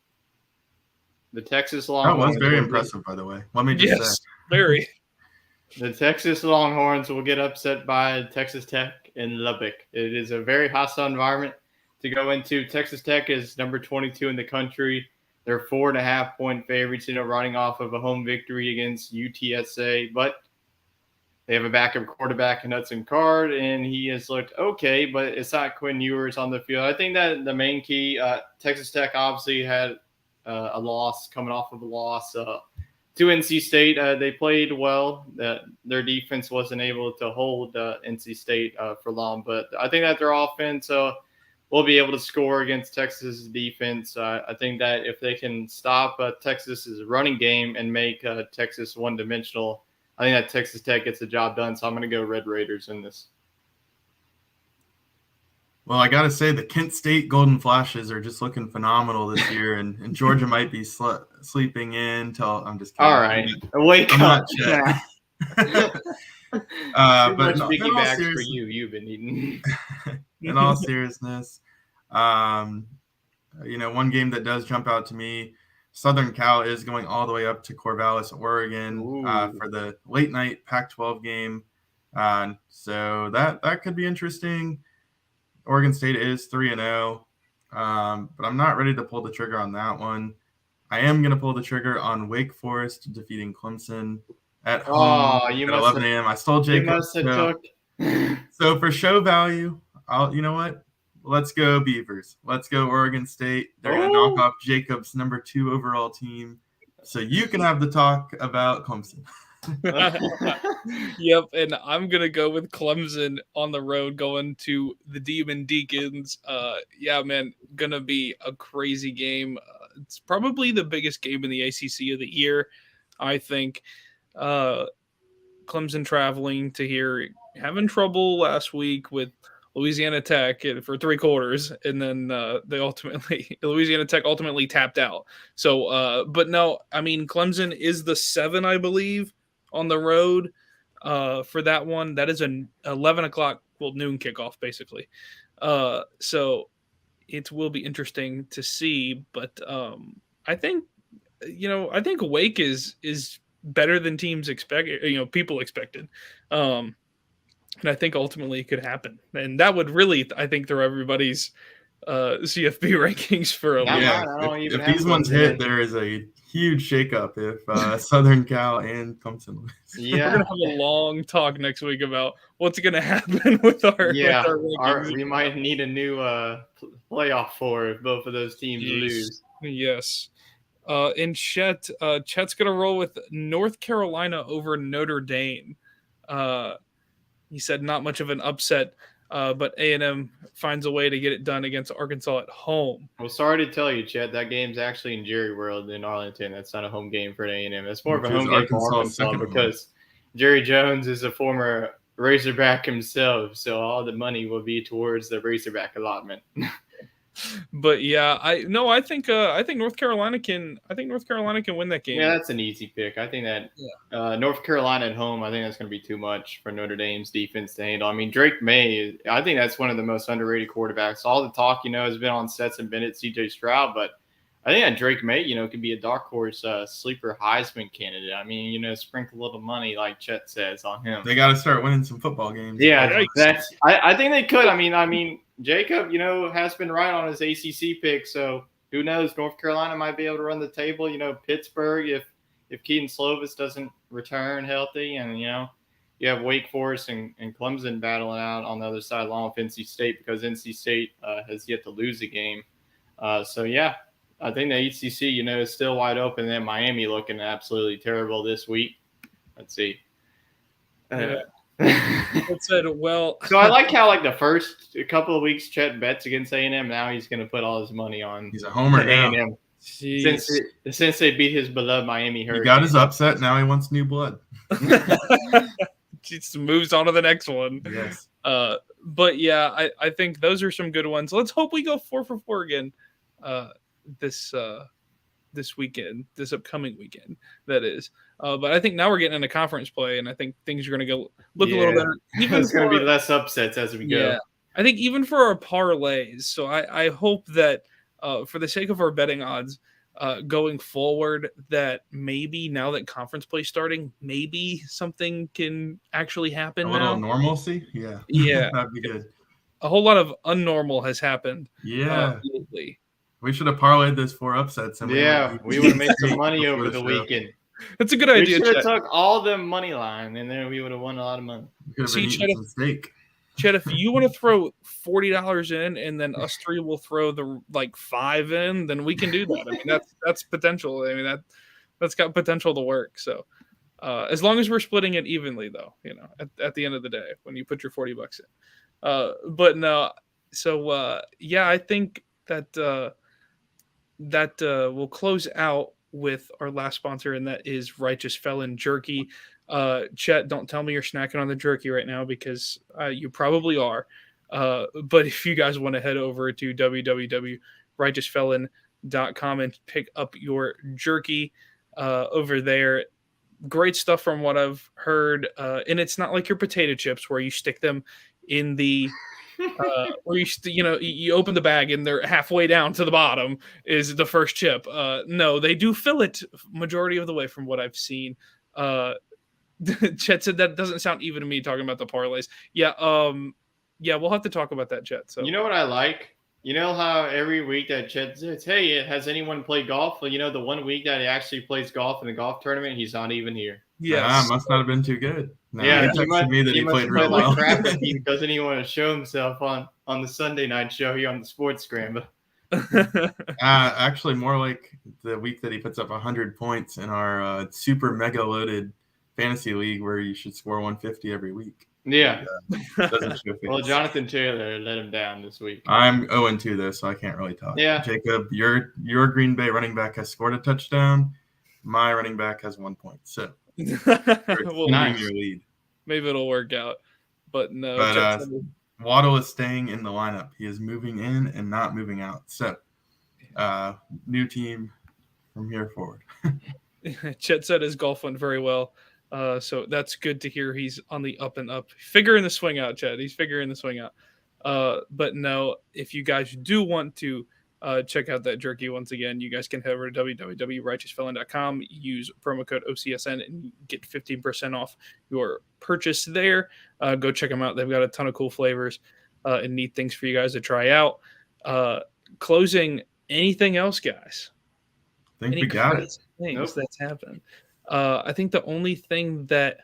The Texas Longhorns. That was very impressive, by the way. Let me just say. Very. The Texas Longhorns will get upset by Texas Tech in Lubbock. It is a very hostile environment to go into. Texas Tech is number 22 in the country. They're 4.5-point favorites, riding off of a home victory against UTSA. But they have a backup quarterback in Hudson Card, and he has looked okay, but it's not Quinn Ewers on the field. I think that the main key, Texas Tech obviously had a loss, coming off of a loss to NC State. They played well. Their defense wasn't able to hold NC State for long, but I think that their offense will be able to score against Texas' defense. I think that if they can stop Texas's running game and make Texas one-dimensional, I think that Texas Tech gets the job done. So I'm going to go Red Raiders in this. Well, I got to say the Kent State Golden Flashes are just looking phenomenal this year, and Georgia might be sleeping in till – I'm just kidding. All right. Wake up. But much Biggie bags for you. You've been eating. In all seriousness, one game that does jump out to me, Southern Cal is going all the way up to Corvallis, Oregon for the late night Pac-12 game. So that could be interesting. Oregon State is 3-0, but I'm not ready to pull the trigger on that one. I am going to pull the trigger on Wake Forest defeating Clemson at home at 11 a.m. I stole Jacob's. So for show value, you know what? Let's go Beavers. Let's go Oregon State. They're going to knock off Jacob's number 2 overall team. So you can have the talk about Clemson. Yep, and I'm gonna go with Clemson on the road, going to the Demon Deacons. Gonna be a crazy game. It's probably the biggest game in the ACC of the year, I think. Clemson traveling to here, having trouble last week with Louisiana Tech for 3 quarters, and then they ultimately Louisiana Tech ultimately tapped out. So, but no, I mean Clemson is the 7, I believe, on the road for that one. That is an 11 o'clock, noon kickoff basically. So it will be interesting to see, but I think I think Wake is better than teams expect. People expected. And I think ultimately it could happen, and that would really, I think, throw everybody's CFB rankings for a Not loop. Yeah, mine. I don't even if have these ones Clemson hit, in. there is a huge shakeup if Southern Cal and Clemson lose. We're Yeah, gonna have a long talk next week about what's gonna happen with our yeah. rankings. We might need a new playoff for if both of those teams Jeez. lose. Yes. And Chet's gonna roll with North Carolina over Notre Dame. He said not much of an upset, but A&M finds a way to get it done against Arkansas at home. Well, sorry to tell you, Chet, that game's actually in Jerry World in Arlington. That's not a home game for A&M. That's more of a Which is home game for Arkansas's Arkansas second home. because Jerry Jones is a former Razorback himself, so all the money will be towards the Razorback allotment. But yeah, I think North Carolina can win that game. Yeah, that's an easy pick. I think that North Carolina at home, I think that's going to be too much for Notre Dame's defense to handle. I mean, Drake May, I think that's one of the most underrated quarterbacks. All the talk, has been on Stetson Bennett, C.J. Stroud, but I think that Drake May, could be a dark horse sleeper Heisman candidate. I mean, sprinkle a little money, like Chet says, on him. They got to start winning some football games. Yeah, I think they could. I mean, Jacob, has been right on his ACC pick, so who knows? North Carolina might be able to run the table. Pittsburgh, if Keaton Slovis doesn't return healthy, and you have Wake Forest and Clemson battling out on the other side, along with NC State, because NC State has yet to lose a game. So yeah, I think the ACC, is still wide open. And then Miami looking absolutely terrible this week. Let's see. It said, well. So I like how the first couple of weeks Chet bets against A&M. Now he's going to put all his money on. He's a homer now. A&M since they beat his beloved Miami Hurricanes. He got his upset. Now he wants new blood. Just moves on to the next one. Yes. But yeah, I think those are some good ones. Let's hope we go 4 for 4 again. This weekend, this upcoming weekend, that is. But I think now we're getting into conference play, and I think things are going to look a little better. There's going to be less upsets as we go. Yeah, I think even for our parlays. So I hope that for the sake of our betting odds going forward, that maybe now that conference play is starting, maybe something can actually happen. A little normalcy, yeah, that'd be good. A whole lot of unnormal has happened. Yeah. Lately. We should have parlayed this 4 upsets. And we would have made some money over the weekend. That's a good idea. We should have took all the money line, and then we would have won a lot of money. See, Chet, if you want to throw $40 in, and then us 3 will throw the 5 in, then we can do that. I mean, that's potential. I mean, that's got potential to work. So, as long as we're splitting it evenly, though, at the end of the day, when you put your $40 in. But no, so yeah, I think that we'll close out with our last sponsor, and that is Righteous Felon Jerky. Chet, don't tell me you're snacking on the jerky right now, because you probably are. But if you guys want to head over to www.righteousfelon.com and pick up your jerky over there, great stuff from what I've heard. And it's not like your potato chips where you stick them in the where you open the bag and they're halfway down to the bottom is the first chip. No, they do fill it majority of the way from what I've seen. Chet said that doesn't sound even to me talking about the parlays. Yeah, we'll have to talk about that, Chet. So you know what I like? You know how every week that Chet says, "Hey, has anyone played golf?" Well, the one week that he actually plays golf in the golf tournament, he's not even here. Yes, must not have been too good. No, yeah, he texted me that he played real well. Like crap if he doesn't even want to show himself on the Sunday night show here on the Sports Scramble. Actually, more like the week that he puts up 100 points in our super mega loaded fantasy league, where you should score 150 every week. Yeah. Doesn't show Well, Jonathan Taylor let him down this week. I'm 0-2 though, so I can't really talk. Yeah. Jacob, your Green Bay running back has scored a touchdown. My running back has 1 point. So well, nice. Your lead. Maybe it'll work out. But no. But Waddle is staying in the lineup. He is moving in and not moving out. So, new team from here forward. Chet said his golf went very well. So that's good to hear. He's on the up and up. Figuring the swing out, Chet. He's figuring the swing out. But no, if you guys do want to check out that jerky once again, you guys can head over to www.righteousfelon.com, use promo code OCSN, and get 15% off your purchase there. Go check them out. They've got a ton of cool flavors and neat things for you guys to try out. Closing, anything else, guys? I think we got it. Things that's happened. I think the only thing that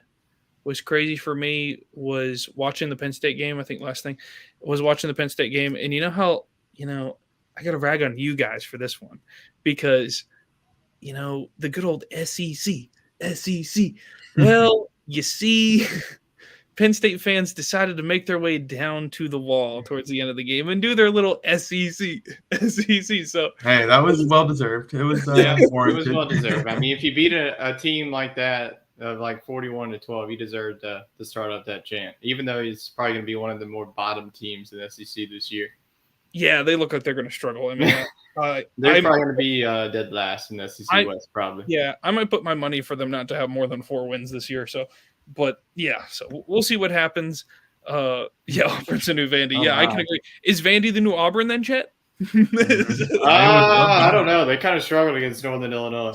was crazy for me was watching the Penn State game. I think last thing was watching the Penn State game. And you know how, I got to rag on you guys for this one because, the good old SEC. Well, you see, Penn State fans decided to make their way down to the wall towards the end of the game and do their little SEC. So hey, that was well deserved. It was it was well deserved. I mean, if you beat a team like that, like 41-12, he deserved to start up that chant. Even though he's probably going to be one of the more bottom teams in the SEC this year. Yeah, they look like they're going to struggle. I mean, they're probably going to be dead last in the SEC West, probably. Yeah, I might put my money for them not to have more than 4 wins this year. So. But yeah, so we'll see what happens. Princeton new Vandy. I can agree. Is Vandy the new Auburn then, Chet? I don't know. They kind of struggled against Northern Illinois.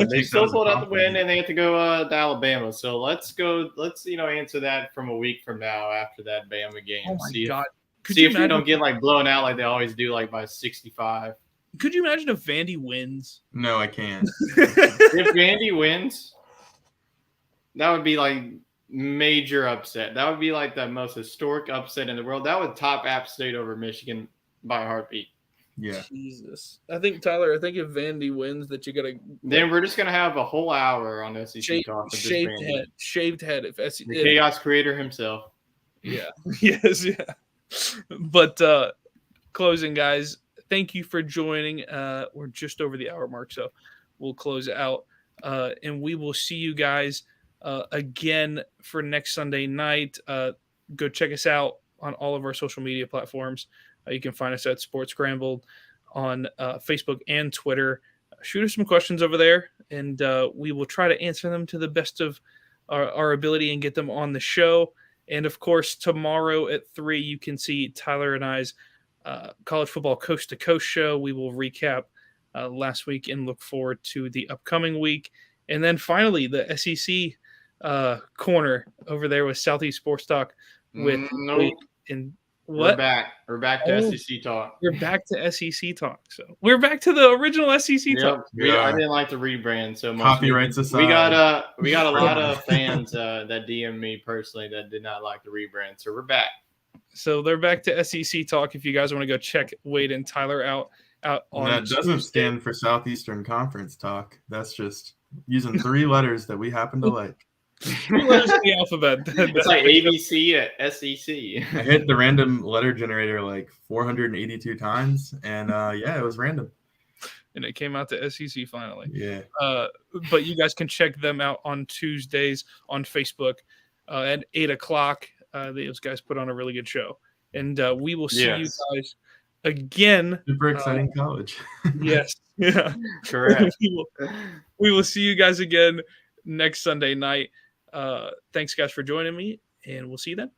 They still pulled out the win, and they had to go to Alabama. So let's answer that from a week from now after that Bama game. Oh my God! See if we don't get blown out like they always do, by 65. Could you imagine if Vandy wins? No, I can't. If Vandy wins. That would be major upset. That would be the most historic upset in the world. That would top App State over Michigan by a heartbeat. Yeah. Jesus. I think, Tyler, if Vandy wins, that you got to. Then we're just going to have a whole hour on SEC talk. Shaved head. If SEC. The chaos creator himself. Yeah. Yes. Yeah. But closing, guys, thank you for joining. We're just over the hour mark, so we'll close out. And we will see you guys again for next Sunday night. Go check us out on all of our social media platforms. You can find us at Sports Scramble on Facebook and Twitter. Shoot us some questions over there, and we will try to answer them to the best of our ability and get them on the show. And, of course, tomorrow at 3, you can see Tyler and I's College Football Coast to Coast show. We will recap last week and look forward to the upcoming week. And then finally, the SEC corner over there with Southeast Sports Talk with and what? We're back to SEC talk. We're back to SEC talk. So we're back to the original SEC talk. I didn't like the rebrand so much. Copyrights aside. We got a lot of fans that DM me personally that did not like the rebrand. So we're back. So they're back to SEC talk. If you guys want to go check Wade and Tyler out on that doesn't stand for Southeastern Conference talk. That's just using 3 letters that we happen to like. 3 letters in the alphabet. It's like ABC at SEC. I hit the random letter generator 482 times, and it was random. And it came out to SEC finally. Yeah. But you guys can check them out on Tuesdays on Facebook at 8:00. Those guys put on a really good show, and we will see you guys again. Super exciting college. Yes. Yeah. Correct. We will see you guys again next Sunday night. Thanks, guys, for joining me, and we'll see you then.